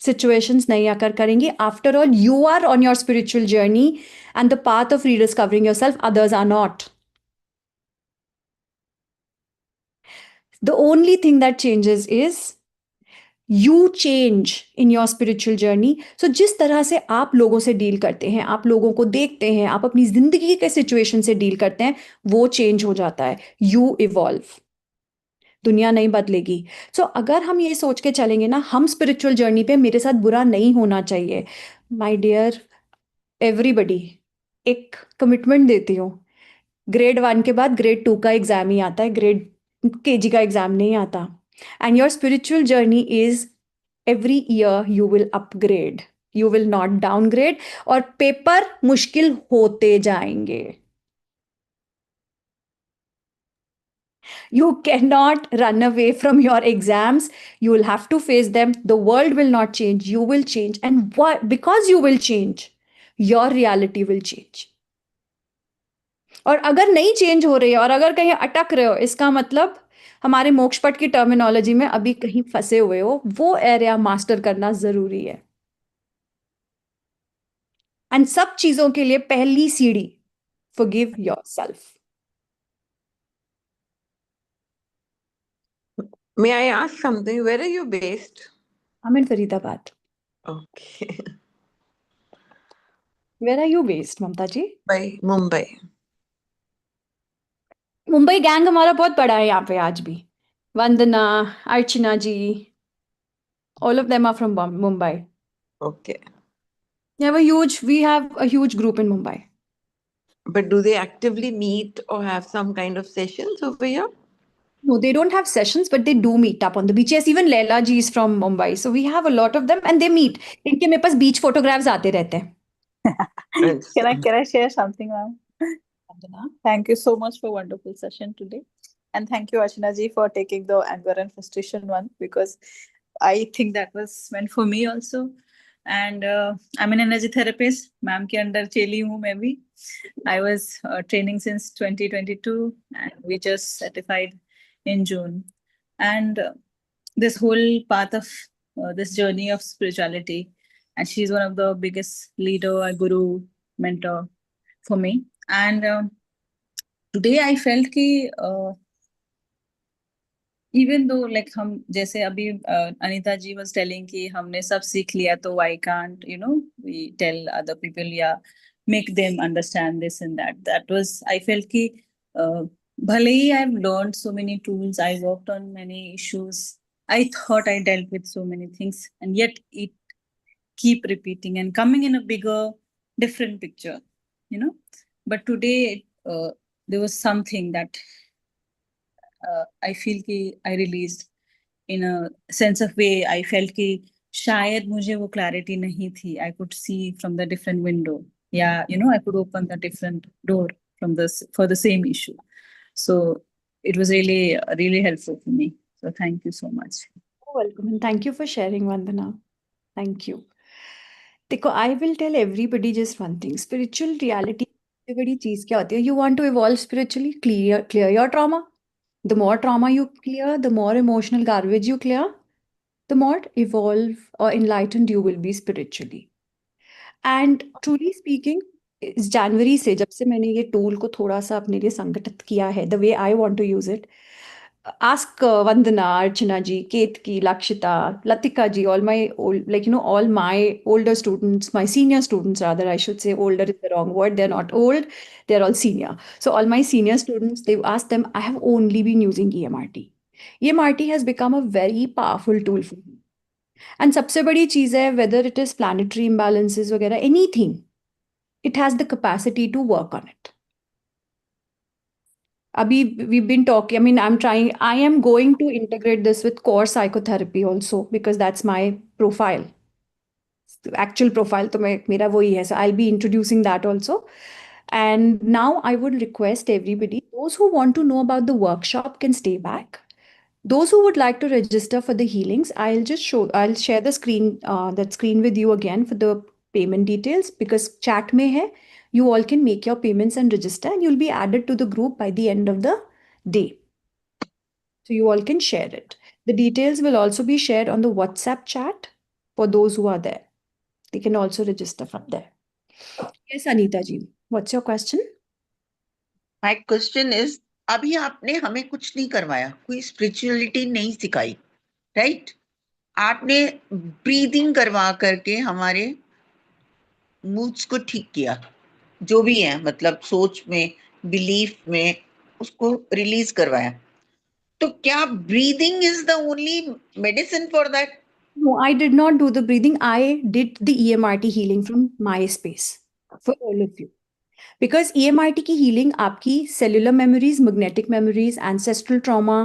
सिचुएशंस नहीं आकर करेंगी. After all you are on your spiritual journey and the path of rediscovering yourself. Others are not. The only thing that changes is you change in your spiritual journey. So जिस तरह से आप लोगों से deal करते हैं, आप लोगों को देखते हैं, आप अपनी जिंदगी के सिचुएशन से डील करते हैं, वो चेंज हो जाता है. You evolve. दुनिया नहीं बदलेगी. सो अगर हम ये सोच के चलेंगे ना, हम स्पिरिचुअल जर्नी पे मेरे साथ बुरा नहीं होना चाहिए, माय डियर एवरीबडी, एक कमिटमेंट देती हूँ. ग्रेड 1 के बाद ग्रेड 2 का एग्जाम ही आता है, ग्रेड केजी का एग्जाम नहीं आता. And your spiritual journey is every year you will upgrade, you will not downgrade. और पेपर मुश्किल होते जाएंगे. You cannot run away from your exams. You will have to face them. The world will not change. You will change. And why? Because you will change, your reality will change. और अगर नहीं change हो रही है और अगर कहीं अटक रहे हो, इसका मतलब हमारे मोक्षपट की टर्मिनोलॉजी में अभी कहीं फंसे हुए हो. वो एरिया मास्टर करना जरूरी है. एंड सब चीजों के लिए पहली सीढ़ी, forgive yourself. May I ask something? Where are you based? I'm in Faridabad. Okay. Where are you based, Mamta ji? Mumbai. Mumbai gang हमारा बहुत बड़ा है यहाँ पे आज भी. वंदना, अर्चना जी, all of them are from Mumbai. Okay. We have a huge group in Mumbai. But do they actively meet or have some kind of sessions over here? No, they don't have sessions, but they do meet up on the beach. Yes, even Leila ji is from Mumbai. So we have a lot of them and they meet. इनके मेरे पास beach photographs आते रहते हैं. Can I share something, ma'am? Vandana, thank you so much for wonderful session today. And thank you, Archana ji, for taking the anger and frustration one, because I think that was meant for me also. And I'm an energy therapist. Ma'am ke under cheli hu main bhi. I was training since 2022 and we just certified in June. And this whole path of this journey of spirituality, and she's one of the biggest leader, guru, mentor for me. And today I felt ki even though like हम जैसे अभी अनीता जी was telling कि हमने सब सीख लिया तो why can't we tell other people make them understand this and that. That was, I felt कि भले ही I've learned so many tools, I worked on many issues, I thought I dealt with so many things, and yet it keep repeating and coming in a bigger different picture. But today there was something that I feel कि I released in a sense of way. I felt कि शायद मुझे वो clarity नहीं थी. I could see from the different window. I could open the different door for the same issue. So it was really, really helpful for me. So thank you so much. You're welcome. And thank you for sharing, Vandana. Thank you. देखो, I will tell everybody just one thing. Spiritual reality सबसे बड़ी चीज क्या होती है? You want to evolve spiritually, clear your trauma. The more trauma you clear, the more emotional garbage you clear, the more evolve or enlightened you will be spiritually. And truly speaking, इस जनवरी से जब से मैंने ये tool को थोड़ा सा अपने लिए संगठित किया है, the way I want to use it, ask Vandana, Archana ji, Ketki, Lakshita, Latika ji, all my old, like, all my older students, my senior students rather, I should say, older is the wrong word. They're not old, they're all senior. So all my senior students, they've asked them, I have only been using EMRT. EMRT has become a very powerful tool for me. And सबसे बड़ी चीज़ है, whether it is planetary imbalances वगैरह, anything, it has the capacity to work on it. Abhi, we've been talking, I am going to integrate this with core psychotherapy also, because that's my profile. The actual profile to mera wohi hai. So I'll be introducing that also. And now I would request everybody, those who want to know about the workshop can stay back. Those who would like to register for the healings, I'll share the screen, that screen with you again for the payment details, because chat mein hai. You all can make your payments and register, and you'll be added to the group by the end of the day. So you all can share it. The details will also be shared on the WhatsApp chat for those who are there. They can also register from there. Yes, Anita ji, what's your question? My question is, अभी आपने हमें कुछ नहीं करवाया, कोई spirituality नहीं सिखाई, right? आपने ब्रीदिंग करवा करके हमारे मूड्स को ठीक किया, जो भी है, मतलब सोच में, बिलीफ में, उसको रिलीज करवाया. तो क्या breathing is the only medicine for that? No, I did not do the breathing. I did the EMRT healing from my space for all of you. Because EMRT की healing आपकी cellular memories, magnetic memories, ancestral trauma,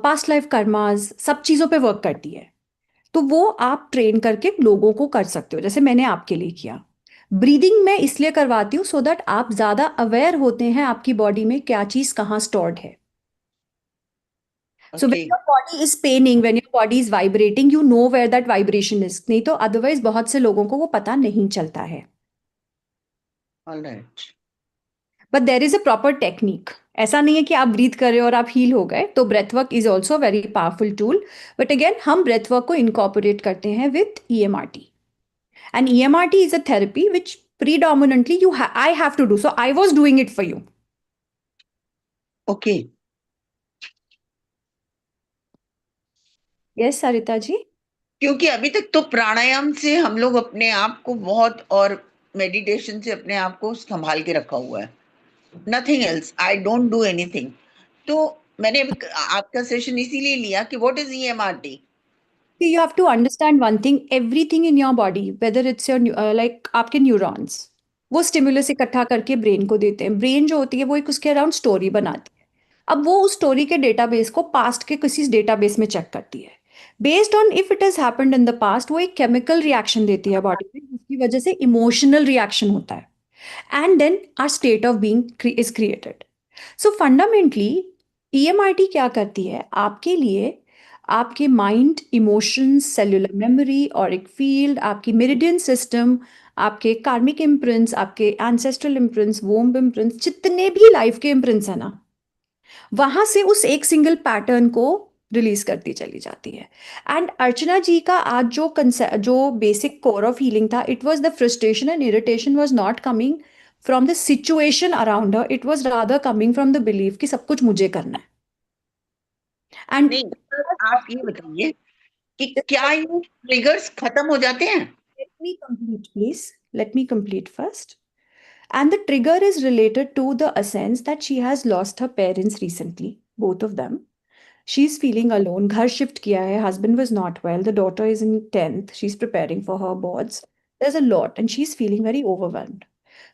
past life karmas, सब चीज़ों पे work करती है. तो वो आप ट्रेन करके लोगों को कर सकते हो, जैसे मैंने आपके लिए किया. ब्रीदिंग मैं इसलिए करवाती हूँ सो दैट आप ज़्यादा अवेयर होते हैं आपकी बॉडी में क्या चीज़ कहाँ स्टोर्ड है. So when your body is paining, when your body is vibrating, you know where that vibration is. नहीं तो otherwise बहुत से लोगों को वो पता नहीं चलता है. All right. But there is a proper technique. ऐसा नहीं है कि आप ब्रीथ कर रहे हो और आप हील हो गए. तो breath work is also a very powerful tool. But again, हम breath work को incorporate करते हैं with EMRT. And EMRT is a therapy which predominantly I have to do. So I was doing it for you. Okay. Yes, Sarita ji. क्योंकि अभी तक तो प्राणायाम से हम लोग अपने आप को बहुत, और मेडिटेशन से अपने आप को संभाल के रखा हुआ है. Nothing else, I don't do anything. तो मैंने आपका सेशन इसीलिए लिया कि what is EMRT. You have to understand one thing, everything in your body, whether it's your like आपके न्यूरॉन्स, वो स्टिमुलस इकट्ठा करके ब्रेन को देते हैं. ब्रेन जो होती है वो एक उसके अराउंड स्टोरी बनाती है. अब वो उस स्टोरी के डेटाबेस को पास्ट के किसी डेटाबेस में चेक करती है. Based on if it has happened in the past, वो एक केमिकल रिएक्शन देती है बॉडी में, जिसकी वजह से इमोशनल रिएक्शन होता है. And then our state of being is created. So fundamentally, EMRT क्या करती है आपके लिए? आपके mind, emotions, cellular memory, Auric field, आपकी मेरिडियन सिस्टम, आपके कार्मिक इम्प्रिंट्स, आपके एंसेस्ट्रल इम्प्रिंट्स, वोम्ब इम्प्रिंट्स, जितने भी लाइफ के इम्प्रिंट्स है ना, वहां से उस एक सिंगल पैटर्न को रिलीज करती चली जाती है. एंड अर्चना जी का आज जो बेसिक कोर ऑफ हीलिंग था, it was the frustration and irritation was not coming from the situation around her, it was rather coming from the belief कि सब कुछ मुझे करना है. एंड आप ये बताइए कि क्या ये ट्रिगर्स खत्म हो जाते हैं? Let me complete, please. Let me complete first. And the trigger is related to the sense that she has lost her parents recently, both of them. She's feeling alone. Ghar shift kiya hai. Husband was not well. The daughter is in 10th. She's preparing for her boards. There's a lot and she's feeling very overwhelmed.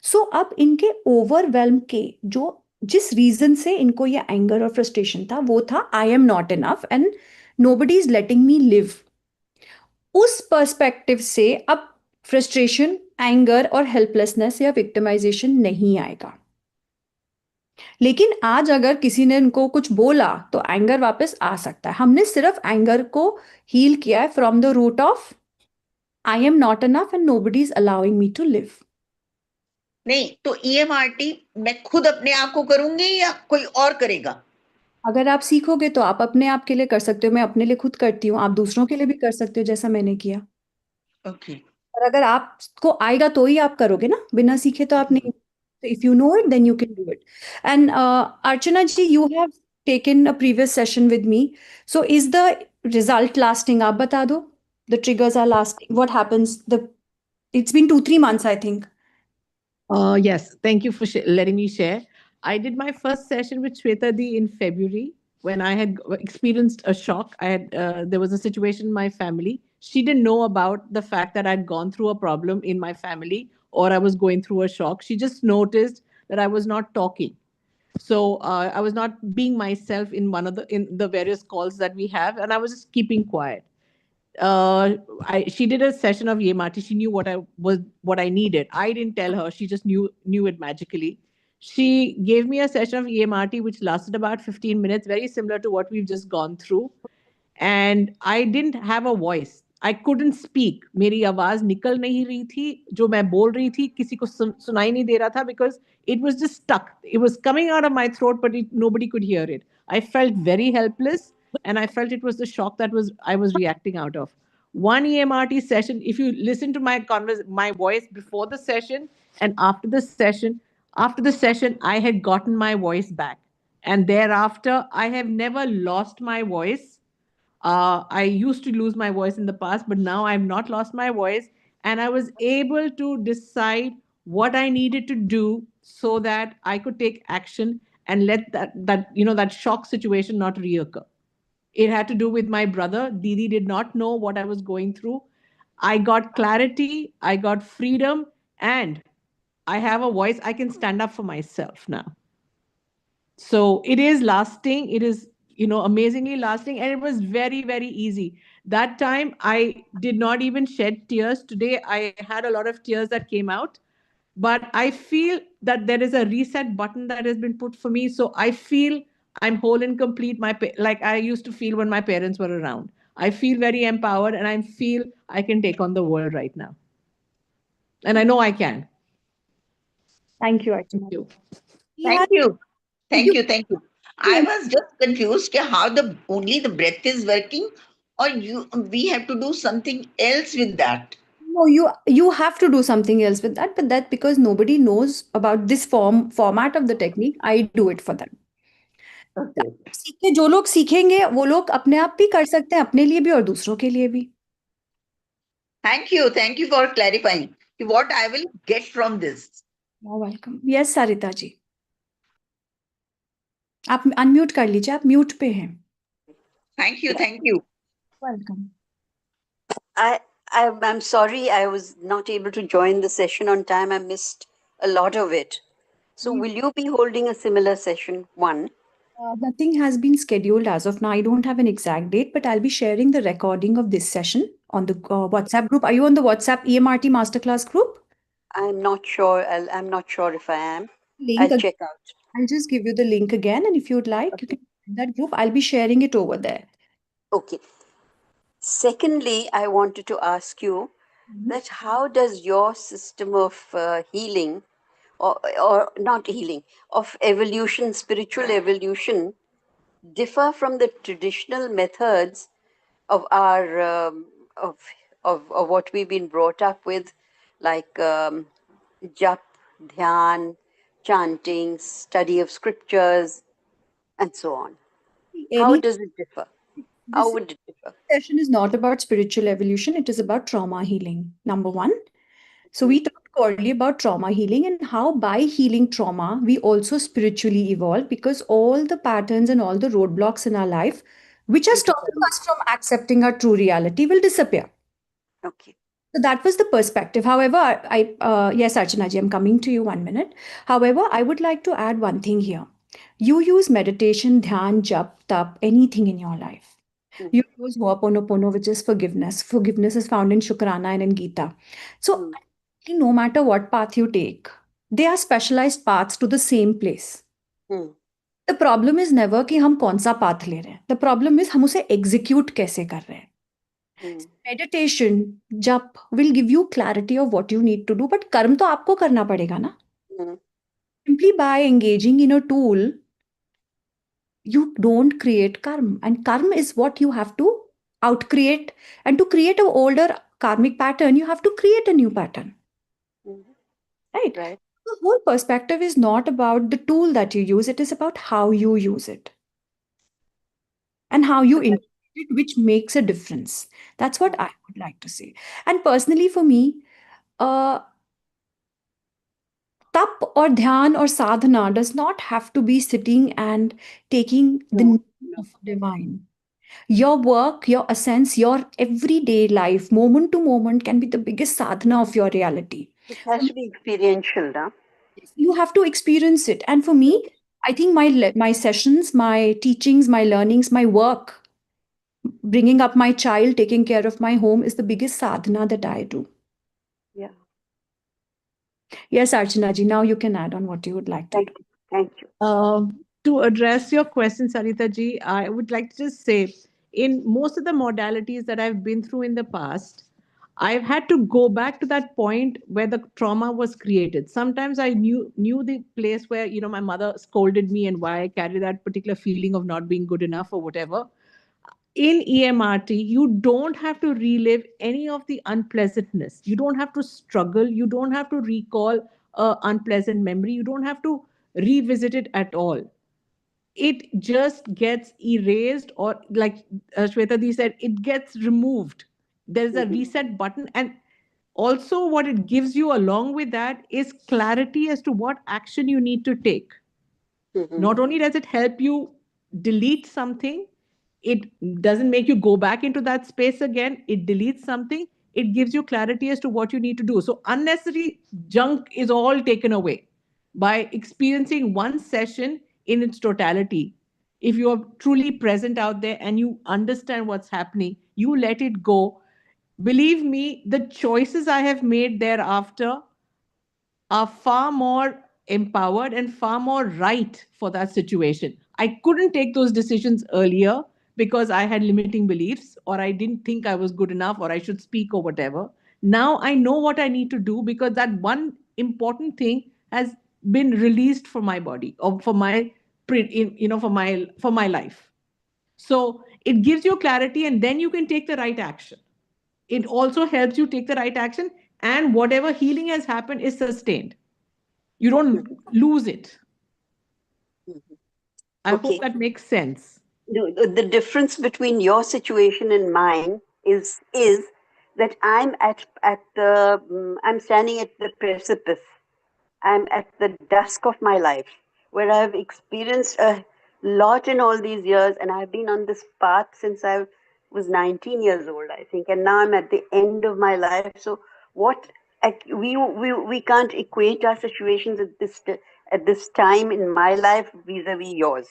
So अब इनके overwhelm के जिस reason से इनको ये anger और frustration था, वो था I am not enough and nobody is letting me live. उस पर्सपेक्टिव से अब फ्रस्ट्रेशन, एंगर और हेल्पलेसनेस या विक्टिमाइजेशन नहीं आएगा. लेकिन आज अगर किसी ने इनको कुछ बोला तो एंगर वापस आ सकता है. हमने सिर्फ एंगर को हील किया है from the root of I am not enough and nobody is allowing me to live. नहीं तो EMRT मैं खुद अपने आप को करूंगी या कोई और करेगा? अगर आप सीखोगे तो आप अपने आप के लिए कर सकते हो, मैं अपने लिए खुद करती हूँ, आप दूसरों के लिए भी कर सकते हो जैसा मैंने किया। ओके। और अगर आपको आएगा तो ही आप करोगे ना, बिना सीखे तो आप नहीं। If you know it then you can do it. And Archana ji, you have taken a previous session with me, so is the result lasting? आप बता दो, the triggers are lasting, what happens, the it's been 2-3 months, I think. Yes, thank you for letting me share. I did my first session with Shweta Di in February when I had experienced a shock. There was a situation in my family. She didn't know about the fact that I'd gone through a problem in my family or I was going through a shock. She just noticed that I was not talking. So I was not being myself in the various calls that we have, and I was just keeping quiet. She did a session of EMRT. She knew what I needed. I didn't tell her. She just knew it magically. She gave me a session of EMRT which lasted about 15 minutes, very similar to what we've just gone through. And I didn't have a voice. I couldn't speak. मेरी आवाज निकल नहीं रही थी, जो मैं बोल रही थी किसी को सुनाई नहीं दे रहा था, because it was just stuck. It was coming out of my throat, but nobody could hear it. I felt very helpless, and I felt it was the shock that I was reacting out of. One EMRT session, if you listen to my voice before the session and after the session, I had gotten my voice back. And thereafter, I have never lost my voice. I used to lose my voice in the past, but now I've not lost my voice. And I was able to decide what I needed to do so that I could take action and let that shock situation not reoccur. It had to do with my brother. Didi did not know what I was going through. I got clarity, I got freedom, and I have a voice. I can stand up for myself now. So it is lasting. It is, amazingly lasting. And it was very, very easy. That time I did not even shed tears. Today I had a lot of tears that came out. But I feel that there is a reset button that has been put for me. So I feel I'm whole and complete. Like I used to feel when my parents were around. I feel very empowered, and I feel I can take on the world right now. And I know I can. Thank you, Archana. Thank you. Thank you. Thank You- you. Thank you. I was just confused how only the breath is working, or we have to do something else with that. No, you have to do something else with that, but that because nobody knows about this format of the technique, I do it for them. Okay. सीखे जो लोग सीखेंगे वो लोग अपने आप भी कर सकते हैं, अपने लिए भी और दूसरों के लिए भी. Thank you. Thank you for clarifying what I will get from this. You're welcome. Yes, Sarita जी. आप अनम्यूट कर लीजिए, आप म्यूट पे हैं. Thank you. Thank you. Welcome. I'm sorry I was not able to join the session on time. I missed a lot of it. So will you be holding a similar session? One. Nothing has been scheduled as of now. I don't have an exact date, but I'll be sharing the recording of this session on the WhatsApp group. Are you on the WhatsApp EMRT Masterclass group? I'm not sure. I'm not sure if I am. Link I'll check out. I'll just give you the link again, and if you'd like, you can join that group. I'll be sharing it over there. Okay. Secondly, I wanted to ask you that how does your system of healing, or not healing, of evolution, spiritual evolution, differ from the traditional methods of our of what we've been brought up with, like jap, dhyan, chanting, study of scriptures, and so on? How does it differ? How would it differ? Session is not about spiritual evolution. It is about trauma healing, number one. So we talked earlier about trauma healing and how by healing trauma, we also spiritually evolve, because all the patterns and all the roadblocks in our life, which are stopping us from accepting our true reality, will disappear. Okay. So that was the perspective. However, yes, Archana ji, I'm coming to you 1 minute. However, I would like to add one thing here. You use meditation, dhyan, jap, tap, anything in your life. You use Ho'oponopono, which is forgiveness. Forgiveness is found in Shukrana and in Gita. So no matter what path you take, they are specialized paths to the same place. The problem is never कि हम कौन सा path ले रहे हैं. The problem is हम उसे execute कैसे कर रहे हैं. Meditation, jap will give you clarity of what you need to do, but कर्म तो आपको करना पड़ेगा ना. Simply by engaging in a tool, you don't create karma. And karma is what you have to outcreate. And to create an older karmic pattern, you have to create a new pattern. Right? Right. The whole perspective is not about the tool that you use, it is about how you use it and how you So that, integrate it, which makes a difference. That's what I would like to say. And personally, for me, uh, tap or dhyan or sadhana does not have to be sitting and taking the no, name no. of divine. Your work, your essence, your everyday life, moment to moment, can be the biggest sadhana of your reality. It has to be experiential, now. You have to experience it. And for me, I think my sessions, my teachings, my learnings, my work, bringing up my child, taking care of my home is the biggest sadhana that I do. Yeah. Yes, Archana ji, now you can add on what you would like to Thank do. you. Thank you. To address your question, Sarita ji, I would like to just say in most of the modalities that I've been through in the past, I've had to go back to that point where the trauma was created. Sometimes I knew the place where my mother scolded me and why I carry that particular feeling of not being good enough or whatever. In EMRT, you don't have to relive any of the unpleasantness. You don't have to struggle. You don't have to recall a unpleasant memory. You don't have to revisit it at all. It just gets erased, or like Shweta said, it gets removed. There's a reset button. And also what it gives you along with that is clarity as to what action you need to take. Not only does it help you delete something, it doesn't make you go back into that space again. It deletes something, it gives you clarity as to what you need to do. So unnecessary junk is all taken away by experiencing one session in its totality. If you are truly present out there and you understand what's happening, you let it go. Believe me, the choices I have made thereafter are far more empowered and far more right for that situation. I couldn't take those decisions earlier because I had limiting beliefs, or I didn't think I was good enough, or I should speak, or whatever. Now I know what I need to do because that one important thing has been released for my body, or for my for my life. So it gives you clarity, and then you can take the right action. It also helps you take the right action, and whatever healing has happened is sustained. You don't lose it. I hope Okay. that makes sense. The difference between your situation and mine is that I'm standing at the precipice. I'm at the dusk of my life, where I've experienced a lot in all these years, and I've been on this path since I was 19 years old, I think, and now I'm at the end of my life. So what we can't equate our situations at this time in my life vis-a-vis yours.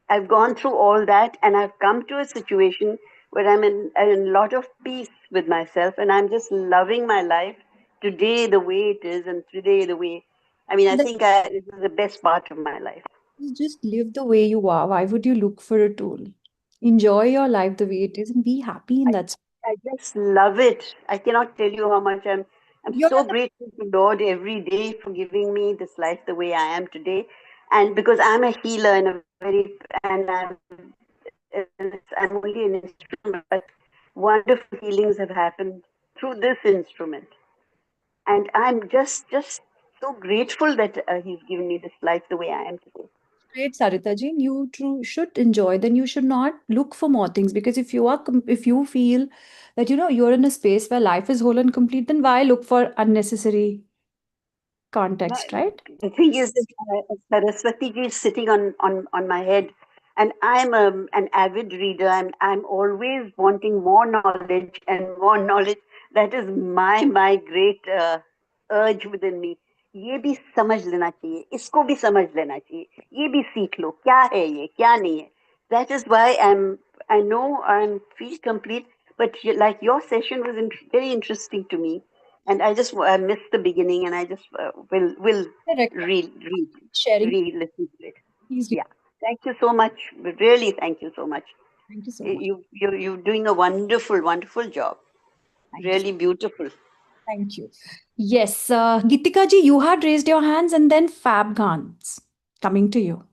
I've gone through all that, and I've come to a situation where I'm in a lot of peace with myself, and I'm just loving my life today the way it is, and today the way. I mean, I think this is the best part of my life. Just live the way you are. Why would you look for a tool? Enjoy your life the way it is and be happy in I, that. I just love it. I cannot tell you how much I'm You're so at the grateful to Lord every day for giving me this life the way I am today, and because I'm a healer and I'm only an instrument, but wonderful healings have happened through this instrument, and I'm just so grateful that He's given me this life the way I am today. great, Sarita ji. You should enjoy. Then you should not look for more things, because if you feel that you're in a space where life is whole and complete, then why look for unnecessary No, context, right? the thing is that Saraswati ji is sitting on my head, and I'm an avid reader. I'm always wanting more knowledge and more knowledge. That is my great urge within me. ये भी समझ लेना चाहिए, इसको भी समझ लेना चाहिए, ये भी सीख लो, क्या है ये, क्या नहीं है. That is why I know I'm feel complete. But like your session was very interesting to me, and I missed the beginning, and I just will Correct. read Sharing. listen to it. Please. Yeah, thank you so much. Really, thank you so much. Thank you so much. You're doing a wonderful job. Thank you. Really beautiful. Thank you. Yes, Gitika ji, you had raised your hands, and then Fab Gans coming to you.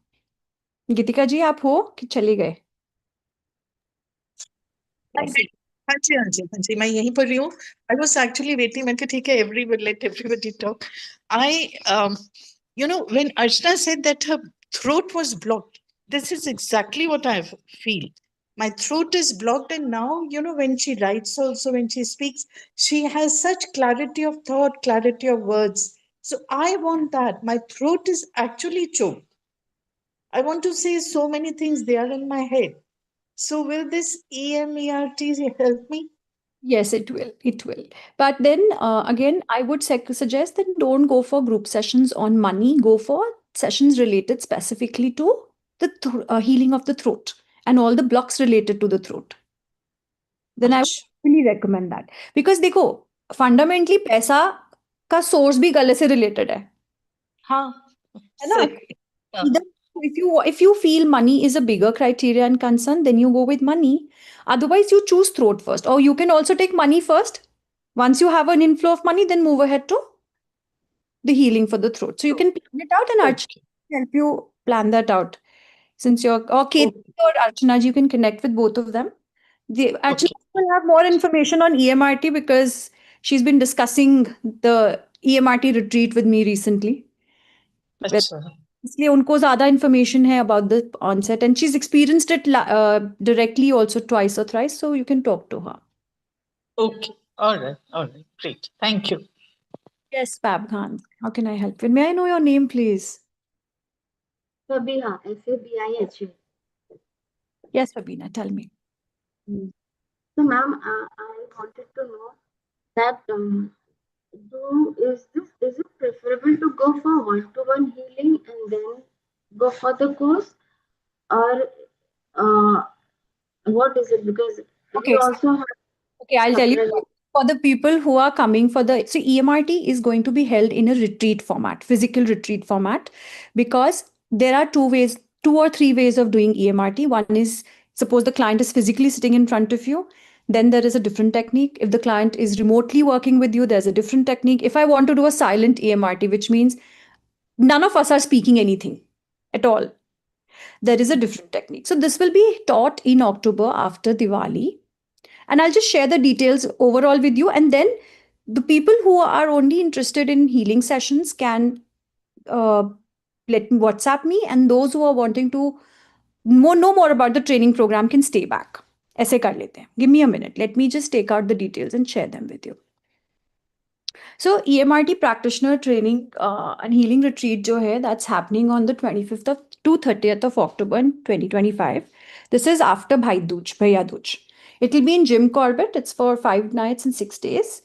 गीतिका जी आप हो कि चले गए? हाँ जी हाँ जी हाँ जी मैं यहीं पर रही हूँ. I was actually waiting. मैं कहा ठीक है, let everybody talk. When Archana said that her throat was blocked, this is exactly what I feel. My throat is blocked, and now, when she writes also, when she speaks, she has such clarity of thought, clarity of words. So I want that. My throat is actually choked. I want to say so many things, they are in my head. So will this EMERT help me? Yes, it will. It will. But then again, I would suggest that don't go for group sessions on money. Go for sessions related specifically to the healing of the throat and all the blocks related to the throat. Then I would really recommend that. Because देखो, fundamentally पैसा का source भी गले से related है. हाँ. है ना? Either if you feel money is a bigger criteria and concern, then you go with money. Otherwise, you choose throat first. Or you can also take money first. Once you have an inflow of money, then move ahead to the healing for the throat. So you can plan it out and Archana can help you plan that out. Since you're or Kate or Archana, you can connect with both of them. Archana will have more information on EMRT because she's been discussing the EMRT retreat with me recently. इसलिए उनको ज़्यादा information है about the onset and she's experienced it directly also twice or thrice, so you can talk to her. Okay. All right. Great. Thank you. Yes, Fab Khan. How can I help you? May I know your name, please? Fabiha, Fabiha. Yes, Fabina, tell me. So, ma'am, I wanted to know that is it preferable to go for one-to-one healing and then go for the course, or what is it? Because Okay. you also have Okay, I'll tell you. separate. For the people who are coming so EMRT is going to be held in a retreat format, physical retreat format, because there are two or three ways of doing EMRT. One is, suppose the client is physically sitting in front of you, then there is a different technique. If the client is remotely working with you, there's a different technique. If I want to do a silent EMRT, which means none of us are speaking anything at all, there is a different technique. So this will be taught in October after Diwali. And I'll just share the details overall with you. And then the people who are only interested in healing sessions can let me WhatsApp me. And those who are wanting to know more about the training program can stay back. ऐसे कर लेते हैं. Give me a minute. Let me just take out the details and share them with you. So EMRT practitioner training and healing retreat jo hai, that's happening on the 25th to 30th of October in 2025. This is after Bhaiya Dooj. It will be in Jim Corbett. It's for 5 nights and 6 days.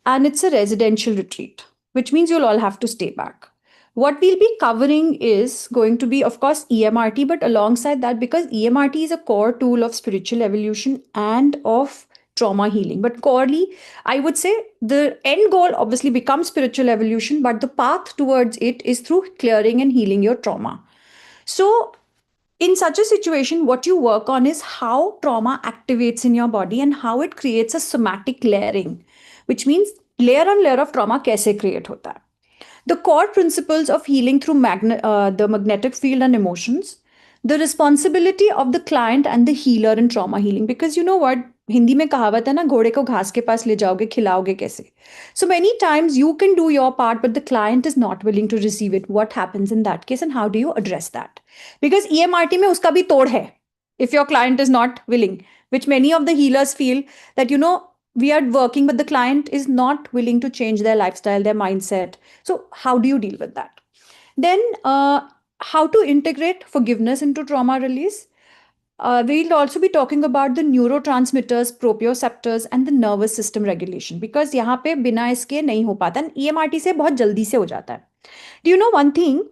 And it's a residential retreat, which means you'll all have to stay back. What we'll be covering is going to be, of course, EMRT, but alongside that, because EMRT is a core tool of spiritual evolution and of trauma healing. But corely, I would say the end goal obviously becomes spiritual evolution, but the path towards it is through clearing and healing your trauma. So, in such a situation, what you work on is how trauma activates in your body and how it creates a somatic layering, which means layer on layer of trauma kaise create hota hai. The core principles of healing through the magnetic field and emotions, the responsibility of the client and the healer in trauma healing. Because you know what? Hindi में कहावत है ना, घोड़े को घास के पास ले जाओगे, खिलाओगे कैसे? So many times you can do your part, but the client is not willing to receive it. What happens in that case, and how do you address that? Because EMRT में उसका भी तोड़ है. If your client is not willing, which many of the healers feel that, we are working, but the client is not willing to change their lifestyle, their mindset. So how do you deal with that? Then how to integrate forgiveness into trauma release. We'll also be talking about the neurotransmitters, proprioceptors, and the nervous system regulation, because यहाँ पे बिना इसके नहीं हो पाता. EMRT से बहुत जल्दी से हो जाता है. Do you know one thing?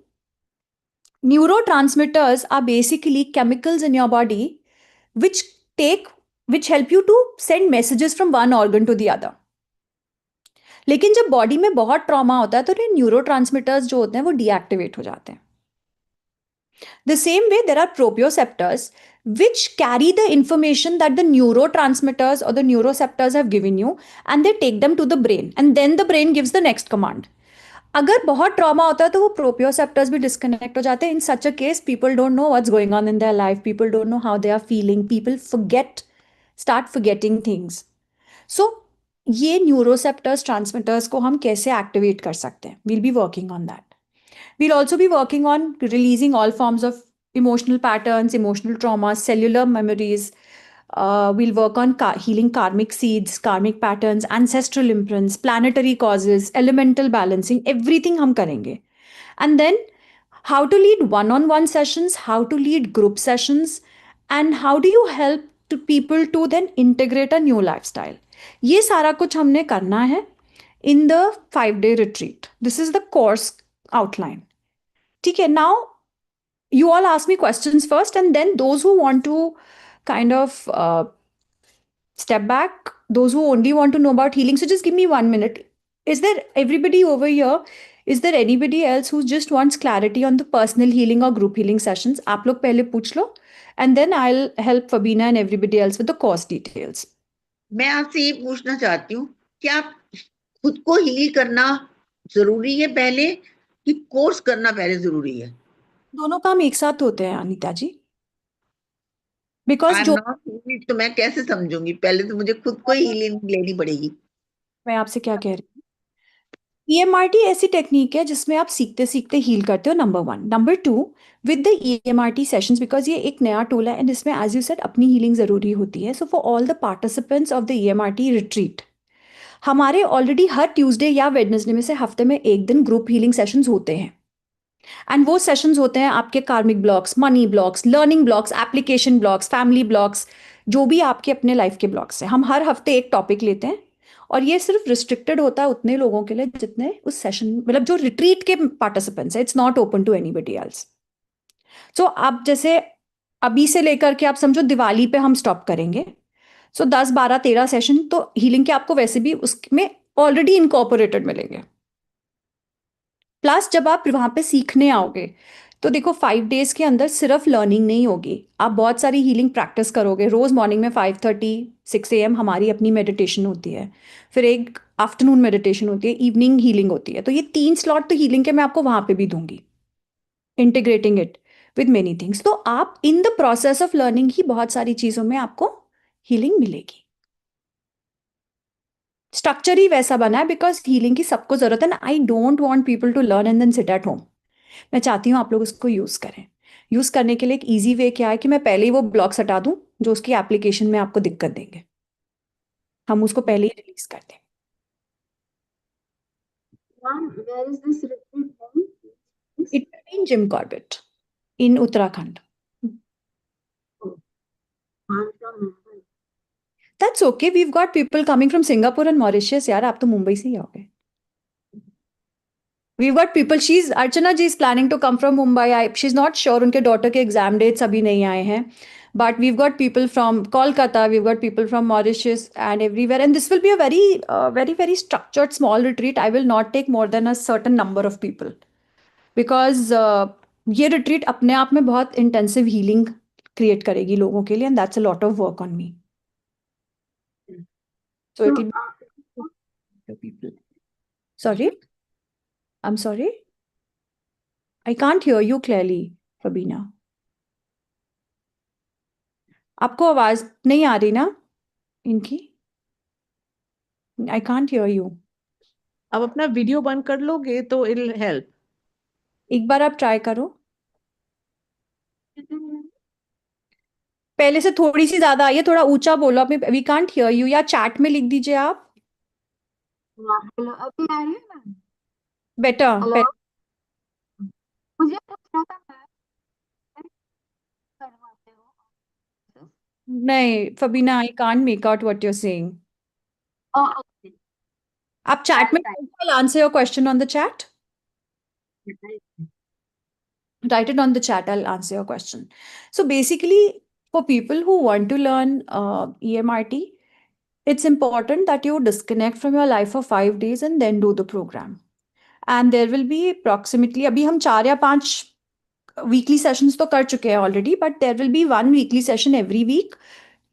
Neurotransmitters are basically chemicals in your body which help you to send messages from one organ to the other. लेकिन जब बॉडी में बहुत ट्रॉमा होता है तो ये न्यूरोट्रांसमिटर्स जो होते हैं वो डीएक्टिवेट हो जाते हैं. The same way, there are proprioceptors which carry the information that the neurotransmitters or the neuroceptors have given you, and they take them to the brain, and then the brain gives the next command. अगर बहुत trauma होता है तो वो proprioceptors भी disconnect हो जाते हैं. In such a case people don't know what's going on in their life, people don't know how they are feeling, people start forgetting things. So ये न्यूरोसेप्टर्स ट्रांसमिटर्स को हम कैसे एक्टिवेट कर सकते हैं? We'll be working on that. We'll also be working on releasing all forms of emotional patterns, emotional traumas, cellular memories. We'll work on healing karmic seeds, karmic patterns, ancestral imprints, planetary causes, elemental balancing, everything hum karenge. And then how to lead one-on-one sessions, how to lead group sessions, and how do you help to people to then integrate a new lifestyle. ये सारा कुछ हमने करना है in the 5-day retreat. This is the course outline. ठीक है, now you all ask me questions first, and then those who want to kind of step back, those who only want to know about healing, so just give me 1 minute. Is there everybody over here? Is there anybody else who just wants clarity on the personal healing or group healing sessions? आप लोग पहले पूछ लो, and then I'll help Fabina and everybody else with the course details. मैं आपसे ये पूछना चाहती हूँ, क्या खुद को हील करना जरूरी है पहले कि कोर्स करना पहले जरूरी है? दोनों काम एक साथ होते हैं अनीता जी. बिकॉज आई एम जो नॉट हील्ड, तो मैं कैसे समझूंगी? पहले तो मुझे खुद को हीलिंग लेनी पड़ेगी. मैं आपसे क्या कह रही हूँ, EMRT ऐसी टेक्निक है जिसमें आप सीखते सीखते हील करते हो, number 1. Number 2, with the EMRT sessions, because ये एक नया टूल है एंड इसमें एज यू सेड अपनी हीलिंग जरूरी होती है. So for all the participants of the EMRT retreat, हमारे ऑलरेडी हर ट्यूसडे या वेडनेसडे में से हफ्ते में एक दिन ग्रुप हीलिंग सेशंस होते हैं. एंड वो सेशंस होते हैं आपके कार्मिक blocks, money blocks, learning blocks, application blocks, family blocks, जो भी आपके अपने लाइफ के ब्लॉक्स हैं. हम हर हफ्ते एक टॉपिक लेते हैं और ये सिर्फ रिस्ट्रिक्टेड होता है उतने लोगों के लिए जितने उस सेशन, मतलब जो रिट्रीट के पार्टिसिपेंट्स है. It's not open to anybody else. So आप जैसे अभी से लेकर के आप समझो दिवाली पे हम स्टॉप करेंगे. सो 10, 12, 13 सेशन तो हीलिंग के आपको वैसे भी उसमें ऑलरेडी इनकॉर्पोरेटेड मिलेंगे. प्लस जब आप वहां पे सीखने आओगे तो देखो 5 डेज के अंदर सिर्फ लर्निंग नहीं होगी, आप बहुत सारी हीलिंग प्रैक्टिस करोगे. रोज मॉर्निंग में 5:30 6 AM हमारी अपनी मेडिटेशन होती है, फिर एक आफ्टरनून मेडिटेशन होती है, इवनिंग हीलिंग होती है. तो ये 3 स्लॉट तो हीलिंग के मैं आपको वहां पे भी दूंगी, integrating it with many things. तो आप in the process of learning ही बहुत सारी चीजों में आपको हीलिंग मिलेगी. स्ट्रक्चर ही वैसा बना है बिकॉज हीलिंग की सबको जरूरत है ना. I don't want people to learn and then sit at home. मैं चाहती हूँ आप लोग इसको यूज करें. यूज करने के लिए एक इजी वे क्या है कि मैं पहले ही वो ब्लॉक्स हटा दूं जो उसकी एप्लीकेशन में आपको दिक्कत देंगे, हम उसको पहले ही रिलीज कर दें. Ma'am, where is this retreat from? It in Jim Corbett in Uttarakhand. I'm from Mumbai. That's okay, we've got people coming from Singapore and Mauritius. यार आप तो मुंबई से ही आओगे. We've got people. Archana ji is planning to come from Mumbai. She's not sure. उनके daughter के exam dates अभी नहीं आए हैं. But we've got people from Kolkata. We've got people from Mauritius and everywhere. And this will be a very structured small retreat. I will not take more than a certain number of people because ये retreat अपने आप में बहुत intensive healing create करेगी लोगों के लिए, and that's a lot of work on me. So it will be people. Sorry. I'm sorry. I can't hear you clearly, Fabina. आपको आवाज नहीं आ रही ना इनकी? I can't hear you. अब अपना वीडियो बंद कर लोगे तो it'll help. एक बार आप ट्राई करो. पहले से थोड़ी सी ज्यादा आई है, थोड़ा ऊंचा बोलो. अपने वी कांट हियर यू, या चैट में लिख दीजिए आप. हेलो, अभी आ रही है मैम? बेटर. हेलो, मुझे पूछना था मैम, करवाते हो? नहीं Fabina, I can't make out what you are saying. Okay, आप चैट में answer your question on the chat. Write it on the chat. I'll answer your question. So basically, for people who want to learn EMRT, it's important that you disconnect from your life for 5 days and then do the program. And there will be approximately, अभी हम 4 या 5 weekly sessions तो कर चुके हैं already, but there will be 1 weekly session every week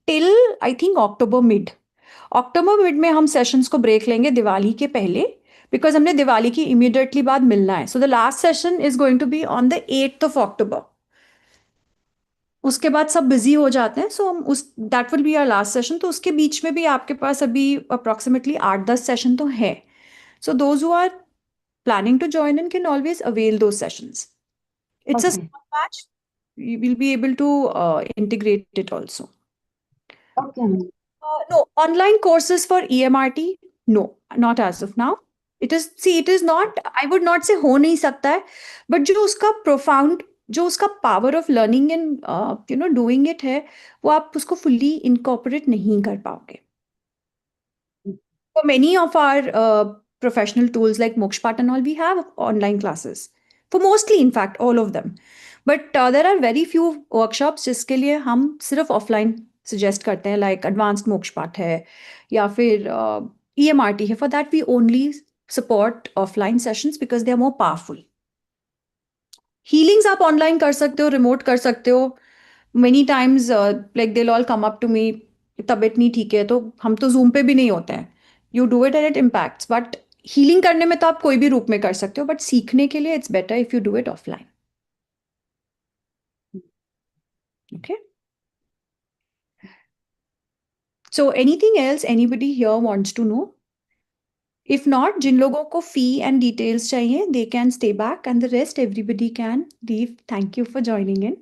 till I think October mid. October mid में हम sessions को break लेंगे दिवाली के पहले. बिकॉज हमने दिवाली की इमीडिएटली बाद मिलना है. So the last session is going to be on the 8th of October. उसके बाद सब बिजी हो जाते हैं, सो हम उस that will be our last session. तो उसके बीच में भी आपके पास अभी अप्रॉक्सीमेटली 8-10 सेशन तो है. So those who are planning to join in can always avail those sessions. It's a Okay. small batch. We will be able to integrate it also. Okay, ma'am. No, online courses for EMRT, no, not as of now. It is not, I would not say हो नहीं सकता है, but जो उसका profound, जो उसका power of learning and doing it है, वो आप उसको fully incorporate नहीं कर पाओगे. For many of our professional tools like Mokshpat and all, we have online classes. For mostly, in fact, all of them. But there are very few workshops जिसके लिए हम सिर्फ offline suggest करते हैं, like advanced Mokshpat है या फिर EMRT है. For that, we only support offline sessions because they are more powerful. Healings आप online कर सकते हो, remote कर सकते हो. Many times, like they'll all come up to me, तबीयत नहीं ठीक है, तो हम तो Zoom पे भी नहीं होते हैं. You do it and it impacts. But healing करने में तो आप कोई भी रूप में कर सकते हो. But सीखने के लिए it's better if you do it offline. Okay. So anything else anybody here wants to know? If not, जिन लोगों को fee and details चाहिए, they can stay back, and the rest everybody can leave. Thank you for joining in.